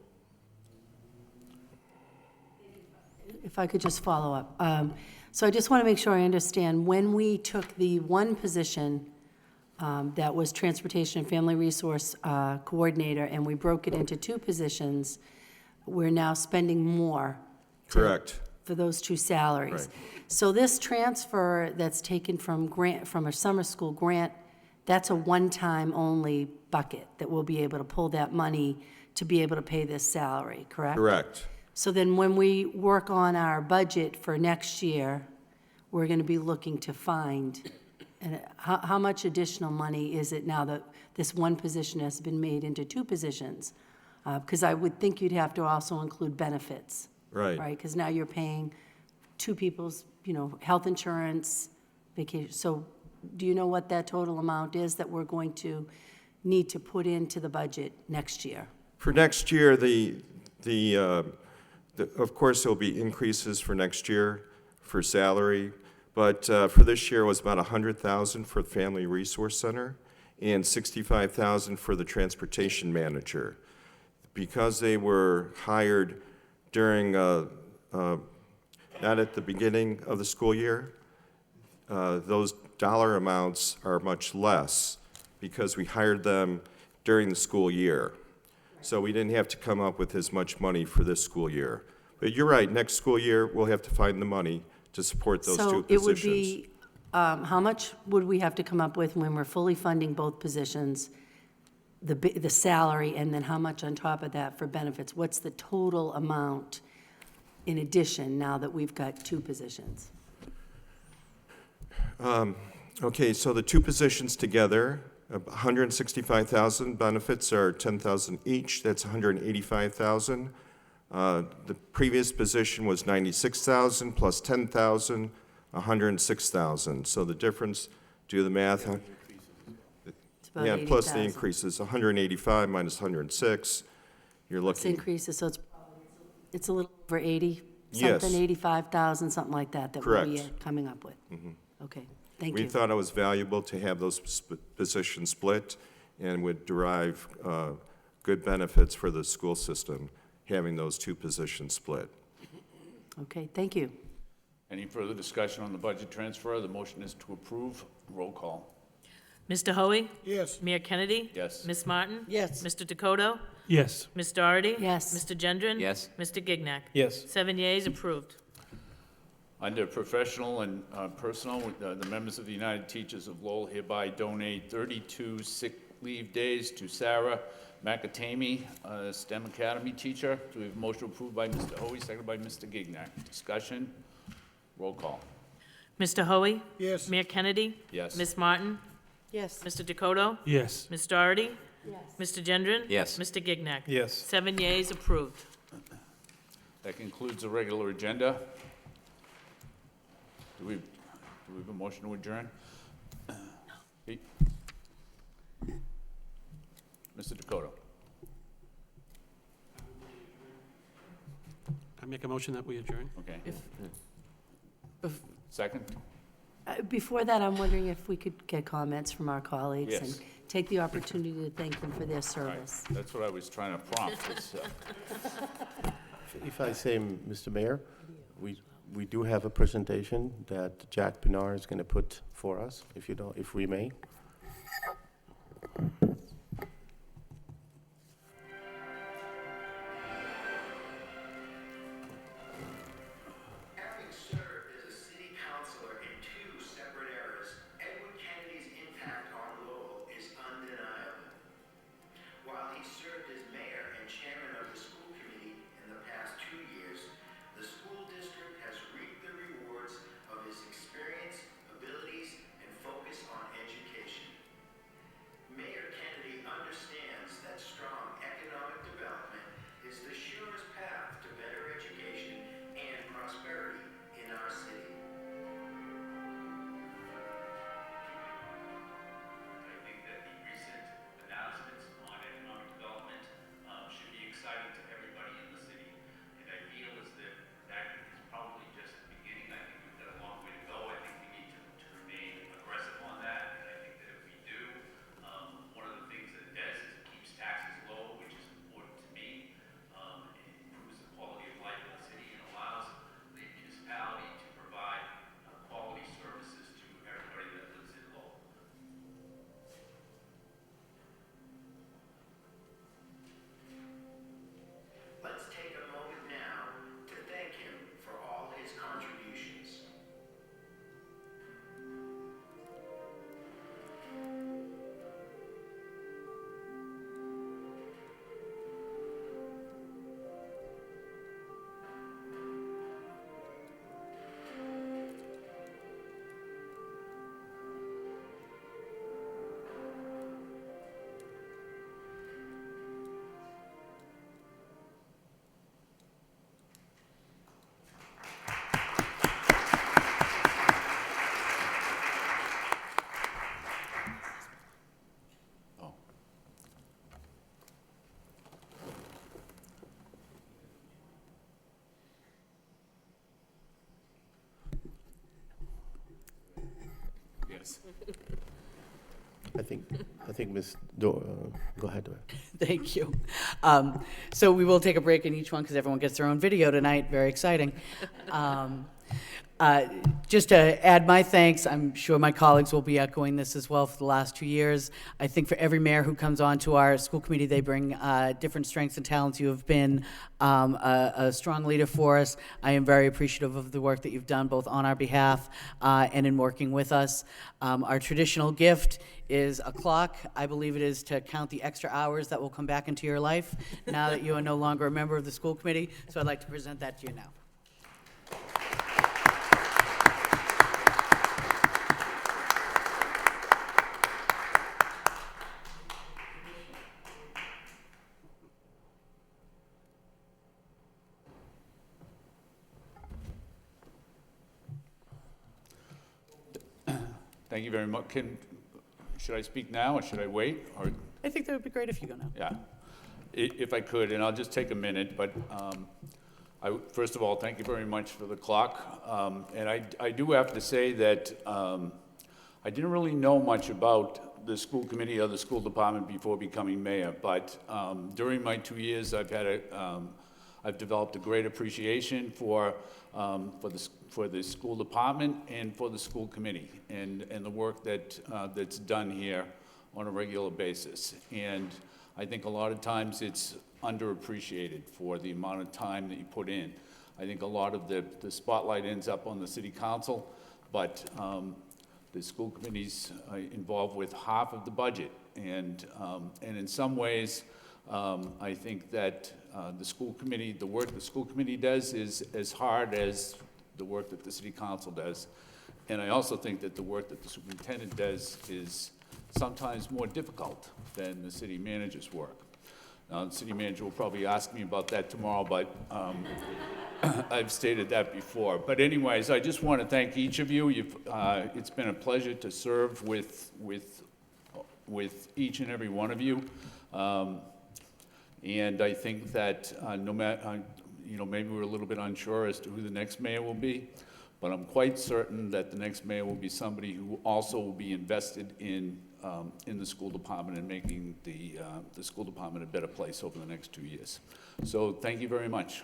If I could just follow up. So I just want to make sure I understand, when we took the one position that was Transportation and Family Resource Coordinator, and we broke it into two positions, we're now spending more Correct. for those two salaries. Right. So this transfer that's taken from a summer school grant, that's a one-time only bucket that we'll be able to pull that money to be able to pay this salary, correct? Correct. So then when we work on our budget for next year, we're going to be looking to find And how much additional money is it now that this one position has been made into two positions? Because I would think you'd have to also include benefits. Right. Right, because now you're paying two people's, health insurance, vacation. So do you know what that total amount is that we're going to need to put into the budget next year? For next year, of course, there'll be increases for next year for salary, but for this year, it was about $100,000 for the Family Resource Center and $65,000 for the transportation manager. Because they were hired during, not at the beginning of the school year, those dollar amounts are much less because we hired them during the school year. So we didn't have to come up with as much money for this school year. But you're right, next school year, we'll have to find the money to support those two So it would positions. be, how much would we have to come up with when we're fully funding both positions? The salary, and then how much on top of that for benefits? What's the total amount in addition now that we've got two positions? Okay, so the two positions together, 165,000 benefits are 10,000 each, that's 185,000. The previous position was 96,000 plus 10,000, 106,000. So the difference, do the math. It's about Yeah, plus the 80,000. increases, 185 minus 106, you're It's looking. increases, so it's a little over 80, Yes. something, 85,000, something like that, that we'll be Correct. coming up with. Okay, thank We you. thought it was valuable to have those positions split and would derive good benefits for the school system, having those two positions split. Okay, thank you. Any further discussion on the budget transfer? The motion is to approve. Roll call. Mr. Hoey? Yes. Mayor Kennedy? Yes. Ms. Martin? Yes. Mr. Dakota? Yes. Ms. Doherty? Yes. Mr. Gendron? Yes. Mr. Gignac? Yes. 7 yeas, approved. Under professional and personal, the members of the United Teachers of Lowell hereby donate 32 sick leave days to Sarah McAtamey, STEM Academy teacher. Do we have a motion approved by Mr. Hoey, seconded by Mr. Gignac? Discussion? Roll call. Mr. Hoey? Yes. Mayor Kennedy? Yes. Ms. Martin? Yes. Mr. Dakota? Yes. Ms. Doherty? Yes. Mr. Gendron? Yes. Mr. Gignac? Yes. 7 yeas, approved. That concludes the regular agenda. Do we have a motion to adjourn? Pete? Mr. Dakota? I make a motion that we adjourn? Okay. Bef- Second? Before that, I'm wondering if we could get comments from our colleagues Yes. and take the opportunity to thank them for their Right. service. That's what I was trying to prompt. It's, If I say, Mr. Mayor, we do have a presentation that Jack Pinar is going to put for us, if we may. Having served as a city councilor in 2 separate eras, Edward Kennedy's impact on Lowell is undeniable. While he served as mayor and chairman of the school committee in the past 2 years, the school district has reaped the rewards of his experience, abilities, and focus on education. years. I think Ms. Go ahead. Thank you. So we will take a break in each one because everyone gets their own video tonight. Very exciting. Just to add my thanks, I'm sure my colleagues will be echoing this as well for the last 2 years. I think for every mayor who comes on to our school committee, they bring different strengths and talents. You have been a strong leader for us. I am very appreciative of the work that you've done both on our behalf and in working with us. Our traditional gift is a clock. I believe it is to count the extra hours that will come back into your life now that you are no longer a member of the school committee. So I'd like to present that to you now. Thank you very much. Should I speak now, or should I wait? Or, I think that would be great if you go now. yeah, if I could, and I'll just take a minute, but first of all, thank you very much for the clock. And I do have to say that I didn't really know much about the school committee or the school department before becoming mayor, but during my 2 years, I've developed a great appreciation for the school department and for the school committee and the work that's done here on a regular basis. And I think a lot of times it's underappreciated for the amount of time that you put in. I think a lot of the spotlight ends up on the city council, but the school committee's involved with half of the budget. And in some ways, I think that the work the school committee does is as hard as the work that the city council does. And I also think that the work that the superintendent does is sometimes more difficult than the city manager's work. Now, the city manager will probably ask me about that tomorrow, but I've stated that before. But anyways, I just want to thank each of you. It's been a pleasure to serve with each and every one of you. And I think that no matter, maybe we're a little bit unsure as to who the next mayor will be, but I'm quite certain that the next mayor will be somebody who also will be invested in the school department and making the school department a better place over the next 2 years. So thank you very much.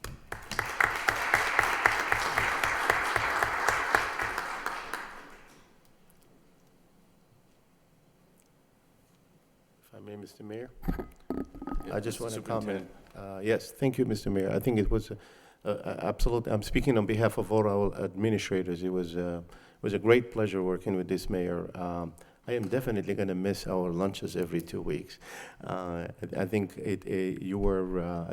If I may, Mr. Mayor. Yeah, I just Mr. want to comment. Superintendent. Yes, thank you, Mr. Mayor. I think it was absolutely, I'm speaking on behalf of all our administrators. It was a great pleasure working with this mayor. I am definitely going to miss our lunches every 2 weeks. I think I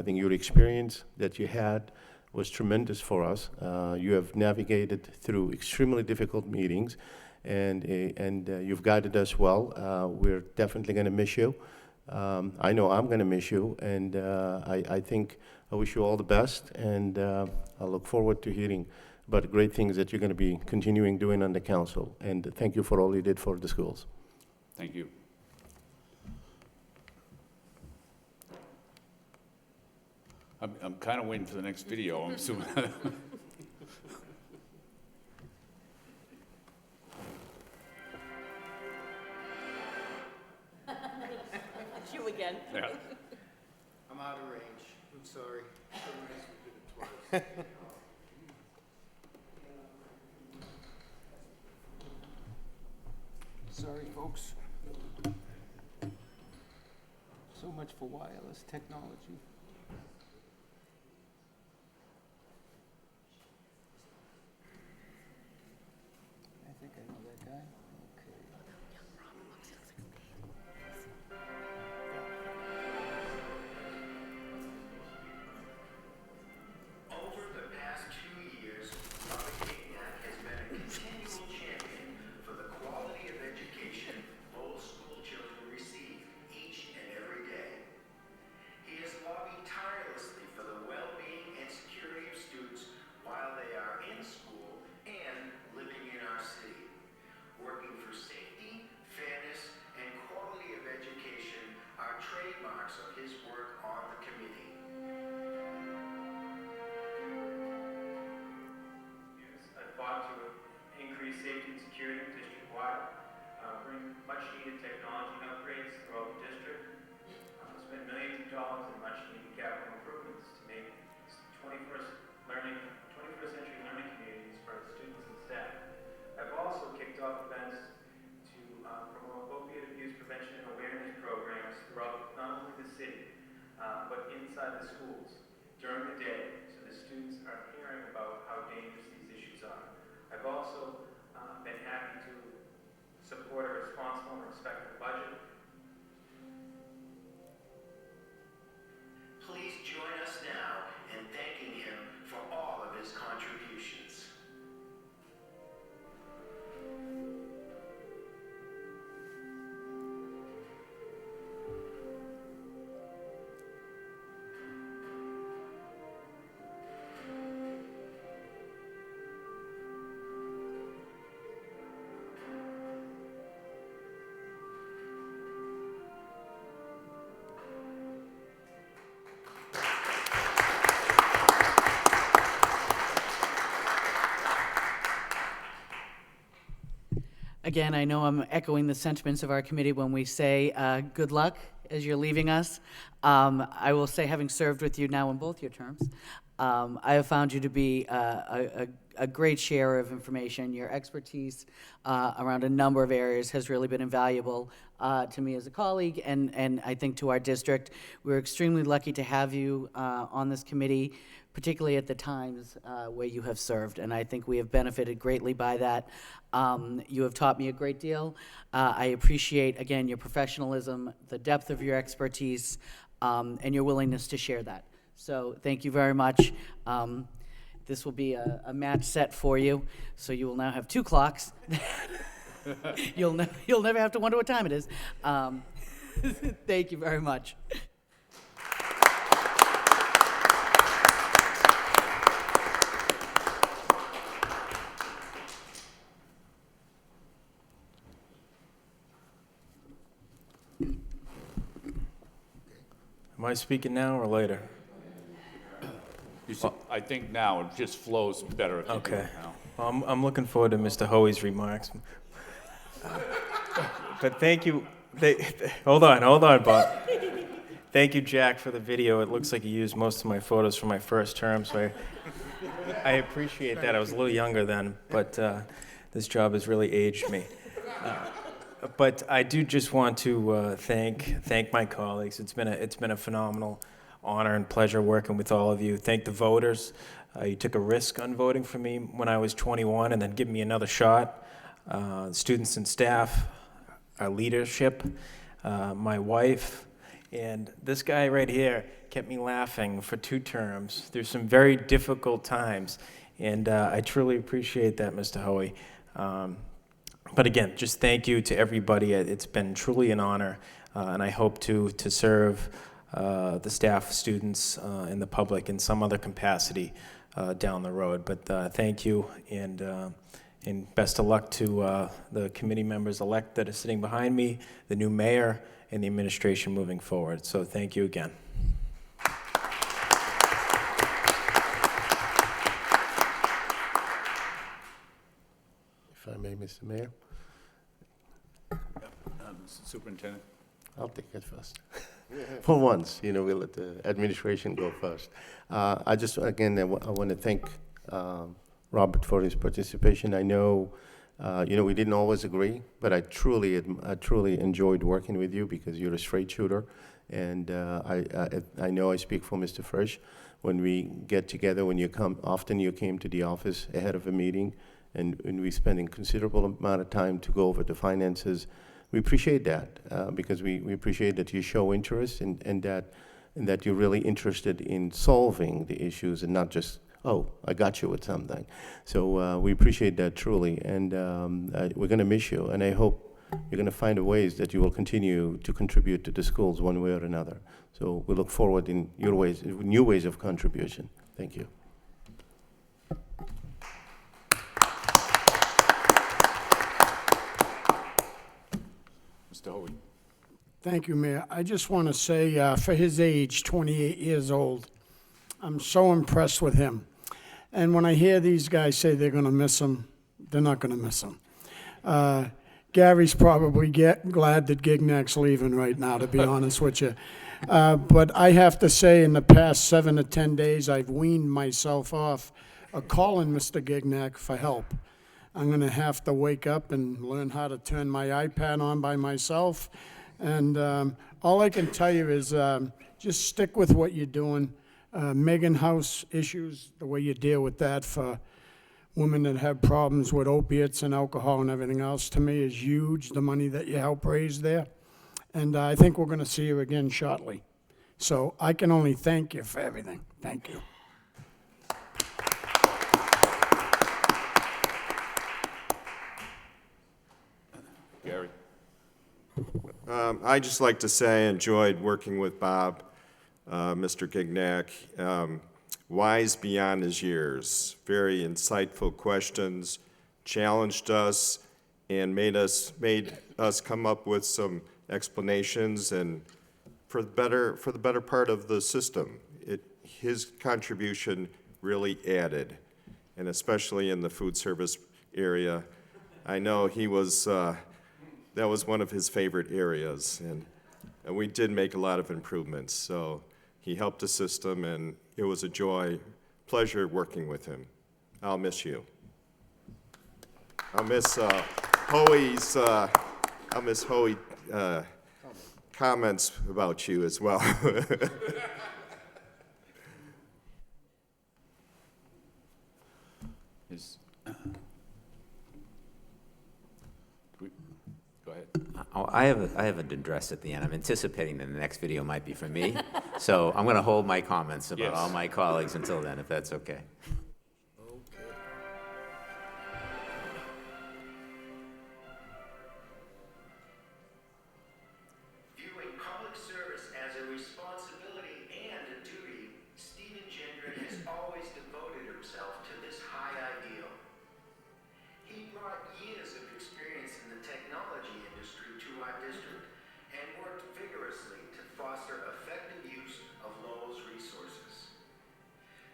think your experience that you had was tremendous for us. You have navigated through extremely difficult meetings, and you've guided us well. We're definitely going to miss you. I know I'm going to miss you, and I think I wish you all the best, and I look forward to hearing about great things that you're going to be continuing doing on the council. And thank you for all you did for the schools. Thank you. I'm kind of waiting for the next video, I'm assuming. It's you again. Yeah. I'm out of range. I'm sorry. So nice we did it twice. Sorry, folks. So much for wireless technology. I think I know that guy. Okay. Over the past 2 years, Robert Gignac has been a continual champion for the quality of education Lowell school children receive each and every day. He has lobbied tirelessly for the well-being and security of students while they are in school and living in our city, working much-needed technology upgrades throughout the district. Spent millions of dollars in much-needed capital improvements to make 21st century learning communities for its students and staff. I've also kicked off events to promote opiate abuse prevention and awareness programs throughout not only the city, but inside the schools during the day, so the students are hearing about how dangerous these issues are. I've also been happy to support a responsible and respectful budget. Please join us now in thanking him for all of his contributions. Again, I know I'm echoing the sentiments of our committee when we say good luck as you're leaving us. I will say, having served with you now in both your terms, I have found you to be a great sharer of information. Your expertise around a number of areas has really been invaluable to me as a colleague, and I think to our district. We're extremely lucky to have you on this committee, particularly at the times where you have served, and I think we have benefited greatly by that. You have taught me a great deal. I appreciate, again, your professionalism, the depth of your expertise, and your willingness to share that. So thank you very much. This will be a match set for you, so you will now have 2 clocks. You'll never have to wonder what time it is. Thank you very much. Am I speaking now or later? I think now, it just flows better if you do Okay. it now. Well, I'm looking forward to Mr. Hoey's remarks. But thank you. Hold on, Bob. Thank you, Jack, for the video. It looks like you used most of my photos from my first term, so I appreciate that. I was a little younger then, but this job has really aged me. But I do just want to thank my colleagues. It's been a phenomenal honor and pleasure working with all of you. Thank the voters. You took a risk on voting for me when I was 21 and then giving me another shot. Students and staff, our leadership, my wife, and this guy right here kept me laughing for 2 terms through some very difficult times, and I truly appreciate that, Mr. Hoey. But again, just thank you to everybody. It's been truly an honor, and I hope to serve the staff, students, and the public in some other capacity down the road. But thank you, and best of luck to the committee members-elect that are sitting behind me, the new mayor, and the administration moving forward. So thank you again. If I may, Mr. Mayor, Superintendent? I'll take it first. For once, we'll let the administration go first. I just, again, I want to thank Robert for his participation. I know, we didn't always agree, but I truly enjoyed working with you because you're a straight shooter. And I know I speak for Mr. Frisch. When we get together, when you come, often you came to the office ahead of a meeting, and we spend a considerable amount of time to go over the finances. We appreciate that because we appreciate that you show interest and that you're really interested in solving the issues and not just, oh, I got you with something. So we appreciate that truly, and we're going to miss you, and I hope you're going to find ways that you will continue to contribute to the schools one way or another. So we look forward in your ways, new ways of contribution. Thank you. Mr. Hoey? Thank you, Mayor. I just want to say, for his age, 28 years old, I'm so impressed with him. And when I hear these guys say they're going to miss him, they're not going to miss him. Gary's probably glad that Gignak's leaving right now, to be honest with you. But I have to say, in the past 7 to 10 days, I've weaned myself off calling Mr. Gignac for help. I'm going to have to wake up and learn how to turn my iPad on by myself. And all I can tell you is just stick with what you're doing. Megan House issues, the way you deal with that for women that have problems with opiates and alcohol and everything else, to me is huge, the money that you help raise there. And I think we're going to see you again shortly. So I can only thank you for everything. Thank you. Gary? I'd just like to say I enjoyed working with Bob, Mr. Gignac. Wise beyond his years, very insightful questions, challenged us, and made us come up with some explanations and for the better part of the system. His contribution really added, and especially in the food service area. I know he was that was one of his favorite areas, and we did make a lot of improvements. So he helped the system, and it was a pleasure working with him. I'll miss you. I'll miss Hoey's comments about you as well. Go ahead. I have an address at the end. I'm anticipating that the next video might be for me. So I'm going to hold my comments about all my colleagues until then, if that's okay. Viewing public service as a responsibility and a duty, Stephen Gendron has always devoted himself to this high ideal. He brought years of experience in the technology industry to our district and worked vigorously to foster effective use of Lowell's resources.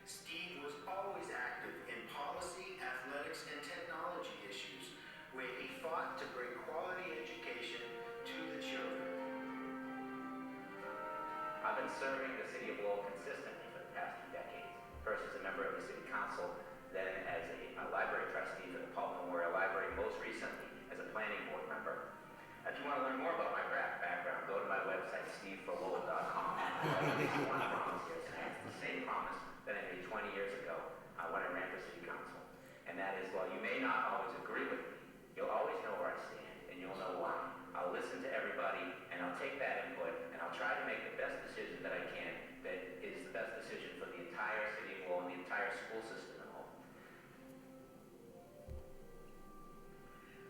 Steve was always active in policy, athletics, and technology issues, where he fought to bring quality education to the children. I've been serving the city of Lowell consistently for the past 2 decades, first as a member of the city council, then as a library trustee for the Paul Memorial Library, most recently as a planning board member. If you want to learn more about my background, go to my website, steveforlowell.com. I'll give you one promise here tonight. It's the same promise that I made 20 years ago when I ran for city council. And that is, while you may not always agree with me, you'll always know where I stand, and you'll know why. I'll listen to everybody, and I'll take that input, and I'll try to make the best decision that I can that is the best decision for the entire city of Lowell and the entire school system in Lowell.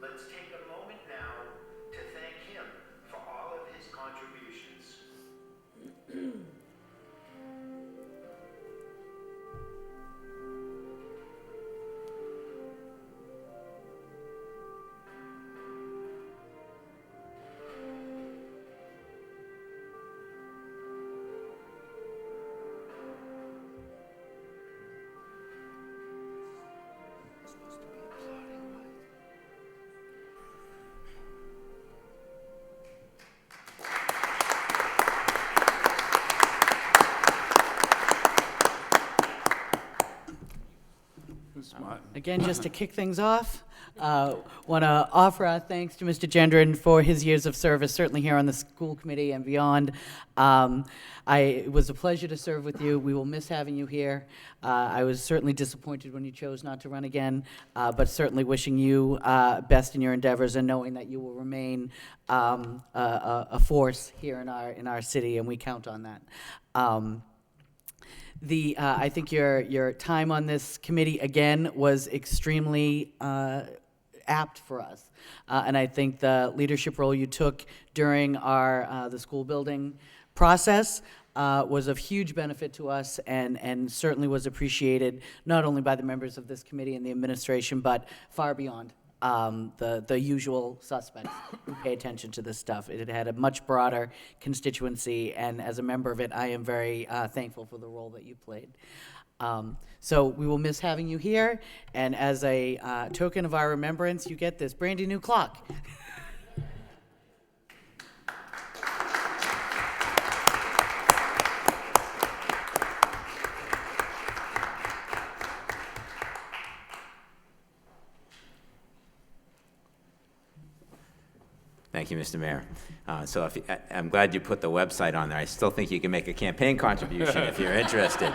Let's take a moment now to thank him for all of his contributions. Again, just to kick things off, want to offer our thanks to Mr. Gendron for his years of service, certainly here on the school committee and beyond. It was a pleasure to serve with you. We will miss having you here. I was certainly disappointed when you chose not to run again, but certainly wishing you best in your endeavors and knowing that you will remain a force here in our city, and we count on that. I think your time on this committee, again, was extremely apt for us. And I think the leadership role you took during the school building process was of huge benefit to us and certainly was appreciated not only by the members of this committee and the administration, but far beyond the usual suspects who pay attention to this stuff. It had a much broader constituency, and as a member of it, I am very thankful for the role that you played. So we will miss having you here, and as a token of our remembrance, you get this brandy new clock. Thank you, Mr. Mayor. So I'm glad you put the website on there. I still think you can make a campaign contribution if you're interested.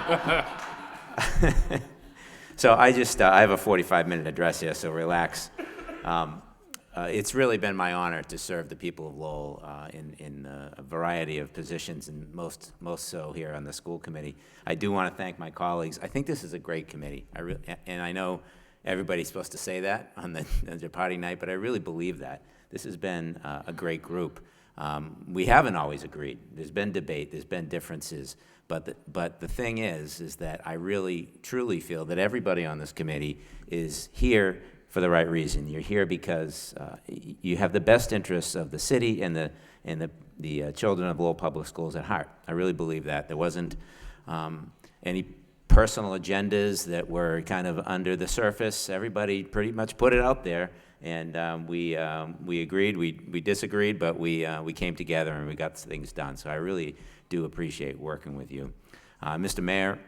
So I have a 45-minute address here, so relax. It's really been my honor to serve the people of Lowell in a variety of positions, and most so here on the school committee. I do want to thank my colleagues. I think this is a great committee, and I know everybody's supposed to say that on the party night, but I really believe that. This has been a great group. We haven't always agreed. There's been debate, there's been differences, but the thing is that I really, truly feel that everybody on this committee is here for the right reason. You're here because you have the best interests of the city and the children of Lowell Public Schools at heart. I really believe that. There wasn't any personal agendas that were kind of under the surface. Everybody pretty much put it out there, and we agreed, we disagreed, but we came together and we got things done. So I really do appreciate working with you. Mr. Mayor,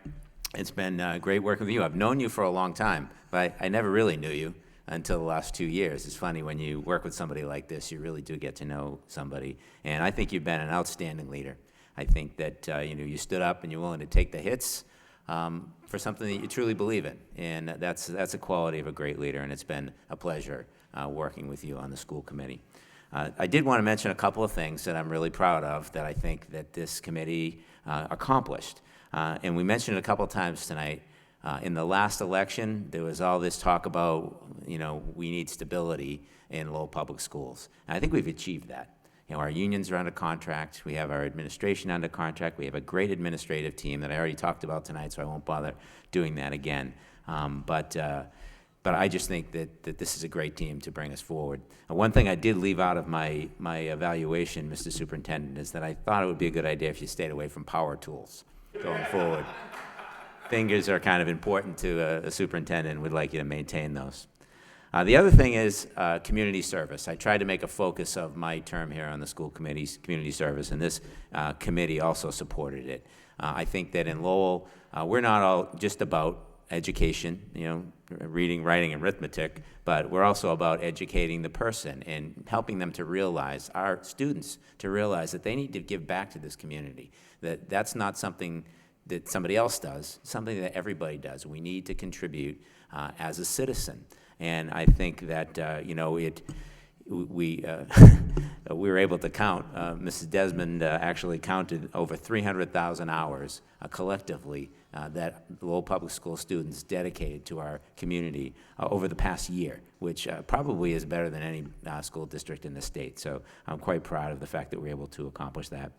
it's been great working with you. I've known you for a long time, but I never really knew you until the last 2 years. It's funny, when you work with somebody like this, you really do get to know somebody. And I think you've been an outstanding leader. I think that you stood up and you're willing to take the hits for something that you truly believe in. And that's a quality of a great leader, and it's been a pleasure working with you on the school committee. I did want to mention a couple of things that I'm really proud of that I think that this committee accomplished. And we mentioned it a couple of times tonight. In the last election, there was all this talk about, we need stability in Lowell Public Schools. And I think we've achieved that. Our unions are under contract. We have our administration under contract. We have a great administrative team that I already talked about tonight, so I won't bother doing that again. But I just think that this is a great team to bring us forward. One thing I did leave out of my evaluation, Mr. Superintendent, is that I thought it would be a good idea if you stayed away from power tools going forward. Fingers are kind of important to a superintendent, and we'd like you to maintain those. The other thing is community service. I tried to make a focus of my term here on the school committee's community service, and this committee also supported it. I think that in Lowell, we're not all just about education, reading, writing, and arithmetic, but we're also about educating the person and helping them to realize, our students, to realize that they need to give back to this community, that that's not something that somebody else does, something that everybody does. We need to contribute as a citizen. And I think that, we were able to count, Mrs. Desmond actually counted over 300,000 hours collectively that Lowell Public School students dedicated to our community over the past year, which probably is better than any school district in the state. So I'm quite proud of the fact that we're able to accomplish that.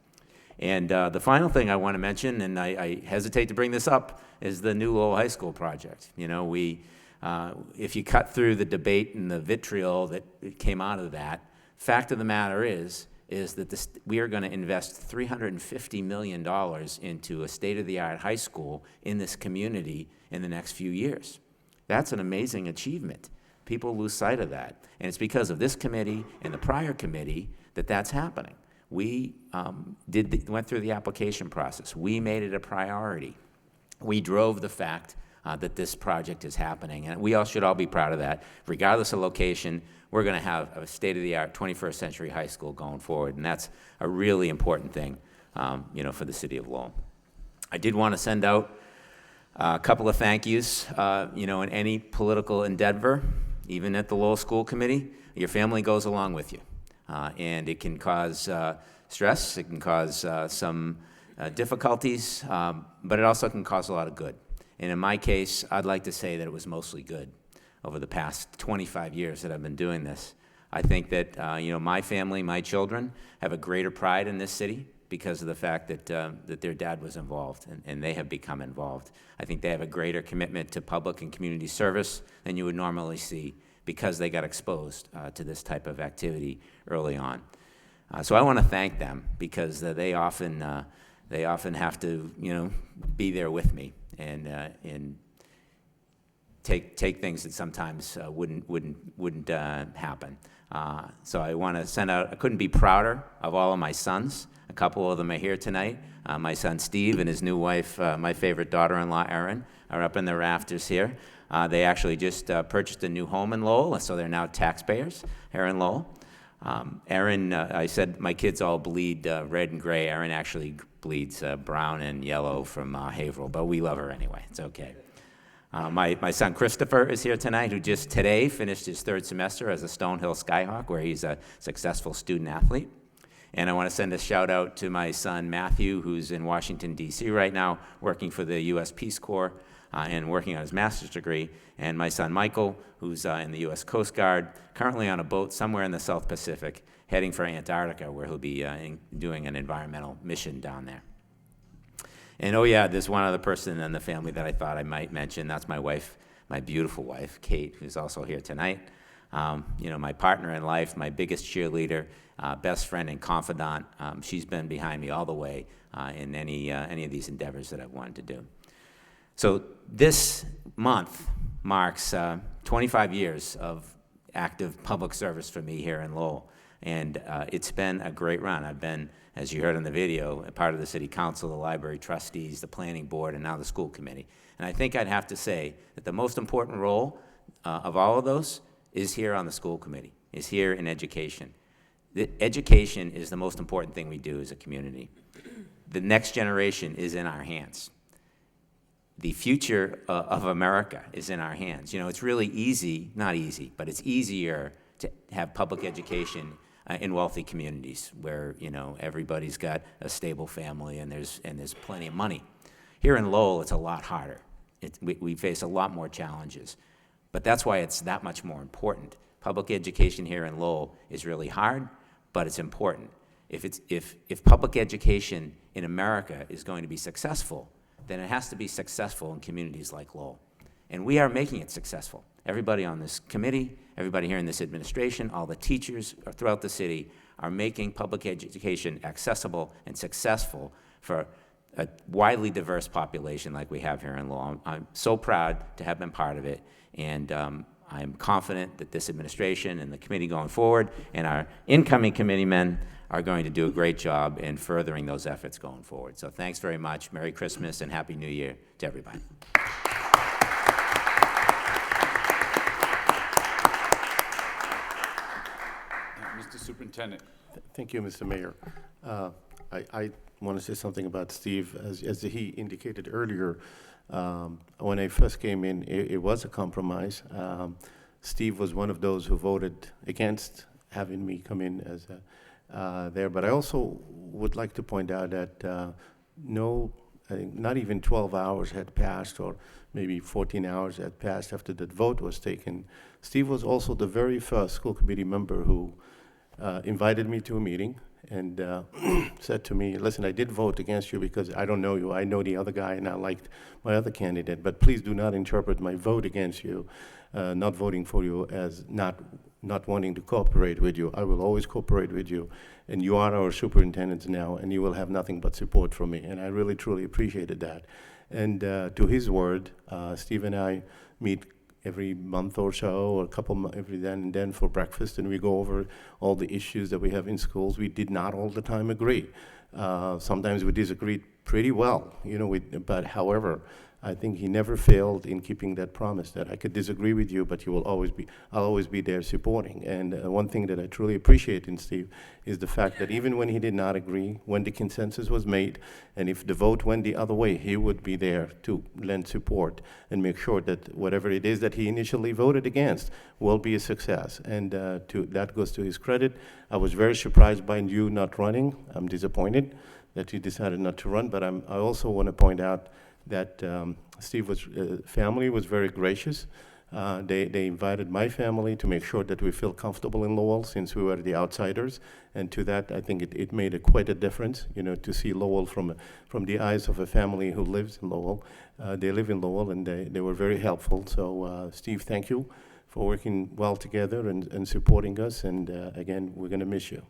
And the final thing I want to mention, and I hesitate to bring this up, is the new Lowell High School project. If you cut through the debate and the vitriol that came out of that, fact of the matter is that we are going to invest $350 million into a state-of-the-art high school in this community in the next few years. That's an amazing achievement. People lose sight of that. And it's because of this committee and the prior committee that that's happening. We went through the application process. We made it a priority. We drove the fact that this project is happening, and we all should be proud of that. Regardless of location, we're going to have a state-of-the-art 21st century high school going forward, and that's a really important thing, for the city of Lowell. I did want to send out a couple of thank yous, in any political endeavor, even at the Lowell School Committee. Your family goes along with you, and it can cause stress, it can cause some difficulties, but it also can cause a lot of good. And in my case, I'd like to say that it was mostly good. Over the past 25 years that I've been doing this, I think that my family, my children, have a greater pride in this city because of the fact that their dad was involved and they have become involved. I think they have a greater commitment to public and community service than you would normally see because they got exposed to this type of activity early on. So I want to thank them because they often have to be there with me. and take things that sometimes wouldn't happen. So I want to send out, I couldn't be prouder of all of my sons. A couple of them are here tonight. My son Steve and his new wife, my favorite daughter-in-law Erin, are up in the rafters here. They actually just purchased a new home in Lowell, so they're now taxpayers here in Lowell. Erin, I said my kids all bleed red and gray. Erin actually bleeds brown and yellow from Haverhill, but we love her anyway. It's okay. My son Christopher is here tonight, who just today finished his 3rd semester as a Stonehill Skyhawk, where he's a successful student athlete. And I want to send a shout out to my son Matthew, who's in Washington, D.C. right now, working for the U.S. Peace Corps and working on his master's degree. And my son Michael, who's in the U.S. Coast Guard, currently on a boat somewhere in the South Pacific, heading for Antarctica, where he'll be doing an environmental mission down there. And oh yeah, there's one other person in the family that I thought I might mention. That's my wife, my beautiful wife, Kate, who's also here tonight. You know, my partner in life, my biggest cheerleader, best friend and confidant. She's been behind me all the way in any of these endeavors that I've wanted to do. So this month marks 25 years of active public service for me here in Lowell. And it's been a great run. I've been, as you heard in the video, a part of the city council, the library trustees, the planning board, and now the school committee. And I think I'd have to say that the most important role of all of those is here on the school committee, is here in education. The education is the most important thing we do as a community. The next generation is in our hands. The future of America is in our hands. You know, it's really easy, not easy, but it's easier to have public education in wealthy communities where, you know, everybody's got a stable family and there's plenty of money. Here in Lowell, it's a lot harder. We face a lot more challenges, but that's why it's that much more important. Public education here in Lowell is really hard, but it's important. If public education in America is going to be successful, then it has to be successful in communities like Lowell. And we are making it successful. Everybody on this committee, everybody here in this administration, all the teachers throughout the city are making public education accessible and successful for a widely diverse population like we have here in Lowell. I'm so proud to have been part of it, and I'm confident that this administration and the committee going forward and our incoming committeemen are going to do a great job in furthering those efforts going forward. So thanks very much. Merry Christmas and Happy New Year to everybody. Mr. Superintendent. Thank you, Mr. Mayor. I want to say something about Steve. As he indicated earlier, when I first came in, it was a compromise. Steve was one of those who voted against having me come in as there. But I also would like to point out that I think not even 12 hours had passed, or maybe 14 hours had passed after that vote was taken. Steve was also the very first school committee member who invited me to a meeting and said to me, listen, I did vote against you because I don't know you. I know the other guy and I liked my other candidate, but please do not interpret my vote against you, not voting for you, as not wanting to cooperate with you. I will always cooperate with you, and you are our superintendent now, and you will have nothing but support from me. And I really, truly appreciated that. And to his word, Steve and I meet every month or so, or every then and then for breakfast, and we go over all the issues that we have in schools. We did not all the time agree. Sometimes we disagreed pretty well, you know, but however, I think he never failed in keeping that promise that I could disagree with you, but I'll always be there supporting. And one thing that I truly appreciate in Steve is the fact that even when he did not agree, when the consensus was made, and if the vote went the other way, he would be there to lend support and make sure that whatever it is that he initially voted against will be a success. And that goes to his credit. I was very surprised by you not running. I'm disappointed that you decided not to run, but I also want to point out that Steve's family was very gracious. They invited my family to make sure that we feel comfortable in Lowell, since we were the outsiders. And to that, I think it made quite a difference, you know, to see Lowell from the eyes of a family who lives in Lowell. They live in Lowell, and they were very helpful. So, Steve, thank you for working well together and supporting us. And again, we're going to miss you.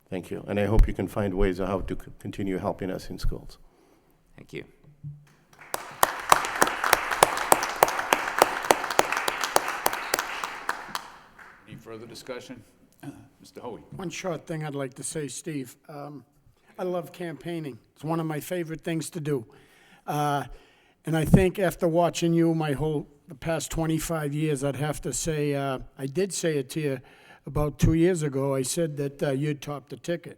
Thank you. And I hope you can find ways of how to continue helping us in schools. Thank you. further discussion? Mr. Hoey? One short thing I'd like to say, Steve. I love campaigning. It's one of my favorite things to do. And I think after watching you the past 25 years, I'd have to say, I did say it to you about 2 years ago. I said that you'd top the ticket.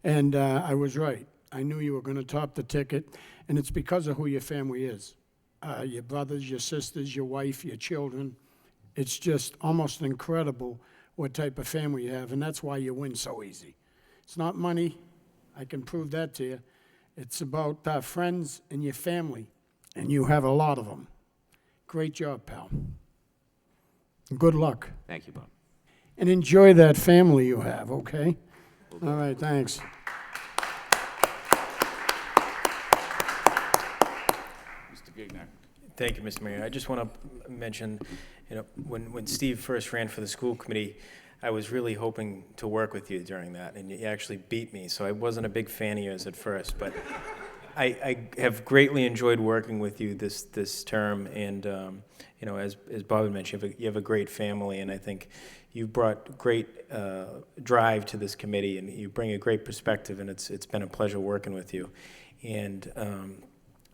And I was right. I knew you were going to top the ticket. And it's because of who your family is. Your brothers, your sisters, your wife, your children. It's just almost incredible what type of family you have. And that's why you win so easy. It's not money. I can prove that to you. It's about friends and your family. And you have a lot of them. Great job, pal. Good luck. Thank you, Bob. And enjoy that family you have, okay? All right, thanks. Mr. Gignac? Thank you, Mr. Mayor. I just want to mention, when Steve first ran for the school committee, I was really hoping to work with you during that, and you actually beat me, so I wasn't a big fan of yours at first, but I have greatly enjoyed working with you this term, and as Bob had mentioned, you have a great family, and I think you've brought great drive to this committee, and you bring a great perspective, and it's been a pleasure working with you. And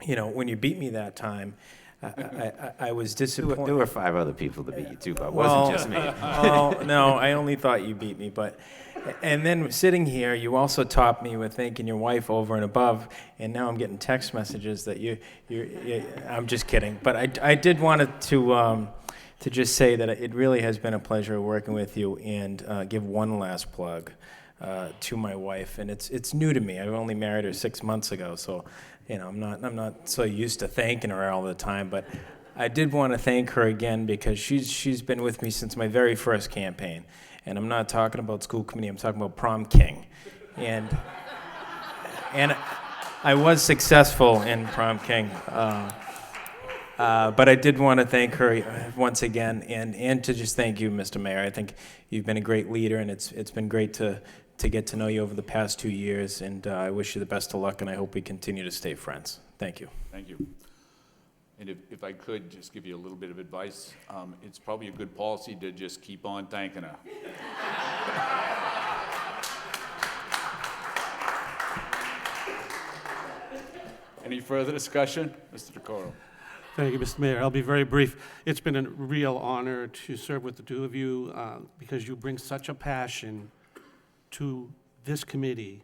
when you beat me that time, I was disappointed. There were 5 other people to beat you too, but it wasn't just me. Well, no, I only thought you beat me, and then sitting here, you also topped me with thanking your wife over and above, and now I'm getting text messages that I'm just kidding, but I did want to just say that it really has been a pleasure working with you, and give one last plug to my wife, and it's new to me. I've only married her 6 months ago, so I'm not so used to thanking her all the time, but I did want to thank her again because she's been with me since my very first campaign. And I'm not talking about school committee, I'm talking about prom king. And I was successful in prom king. But I did want to thank her once again, and to just thank you, Mr. Mayor. I think you've been a great leader, and it's been great to get to know you over the past 2 years, and I wish you the best of luck, and I hope we continue to stay friends. Thank you. Thank you. And if I could just give you a little bit of advice, it's probably a good policy to just keep on thanking her. Any further discussion? Mr. DeCoro. Thank you, Mr. Mayor. I'll be very brief. It's been a real honor to serve with the two of you because you bring such a passion to this committee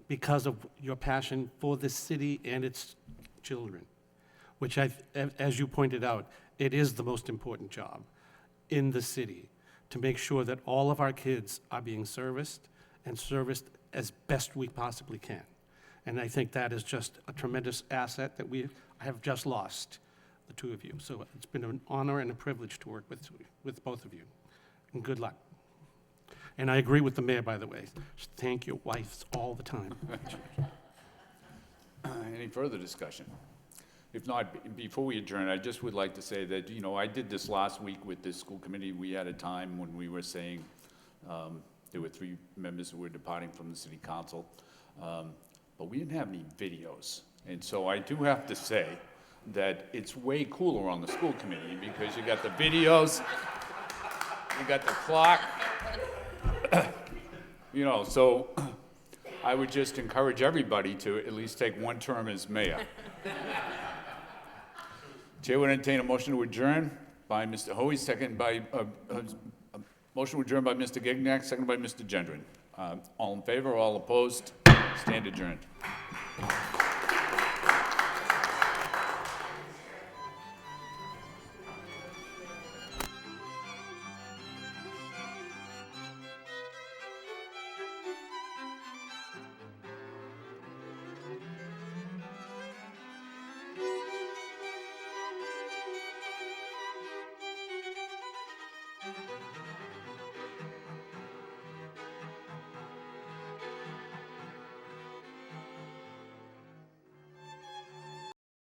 because of your passion for this city and its children, which, as you pointed out, it is the most important job in the city to make sure that all of our kids are being serviced and serviced as best we possibly can. And I think that is just a tremendous asset that we have just lost, the two of you. So it's been an honor and a privilege to work with both of you. And good luck. And I agree with the mayor, by the way. Thank your wives all the time. Any further discussion? If not, before we adjourn, I just would like to say that, I did this last week with this school committee. We had a time when we were saying there were 3 members who were departing from the city council, but we didn't have any videos. And so I do have to say that it's way cooler on the school committee because you got the videos, you got the clock, so I would just encourage everybody to at least take 1 term as mayor. Chair would entertain a motion to adjourn by Mr. Hoey, second by, motion to adjourn by Mr. Gignac, second by Mr. Gendron. All in favor, all opposed, stand adjourned.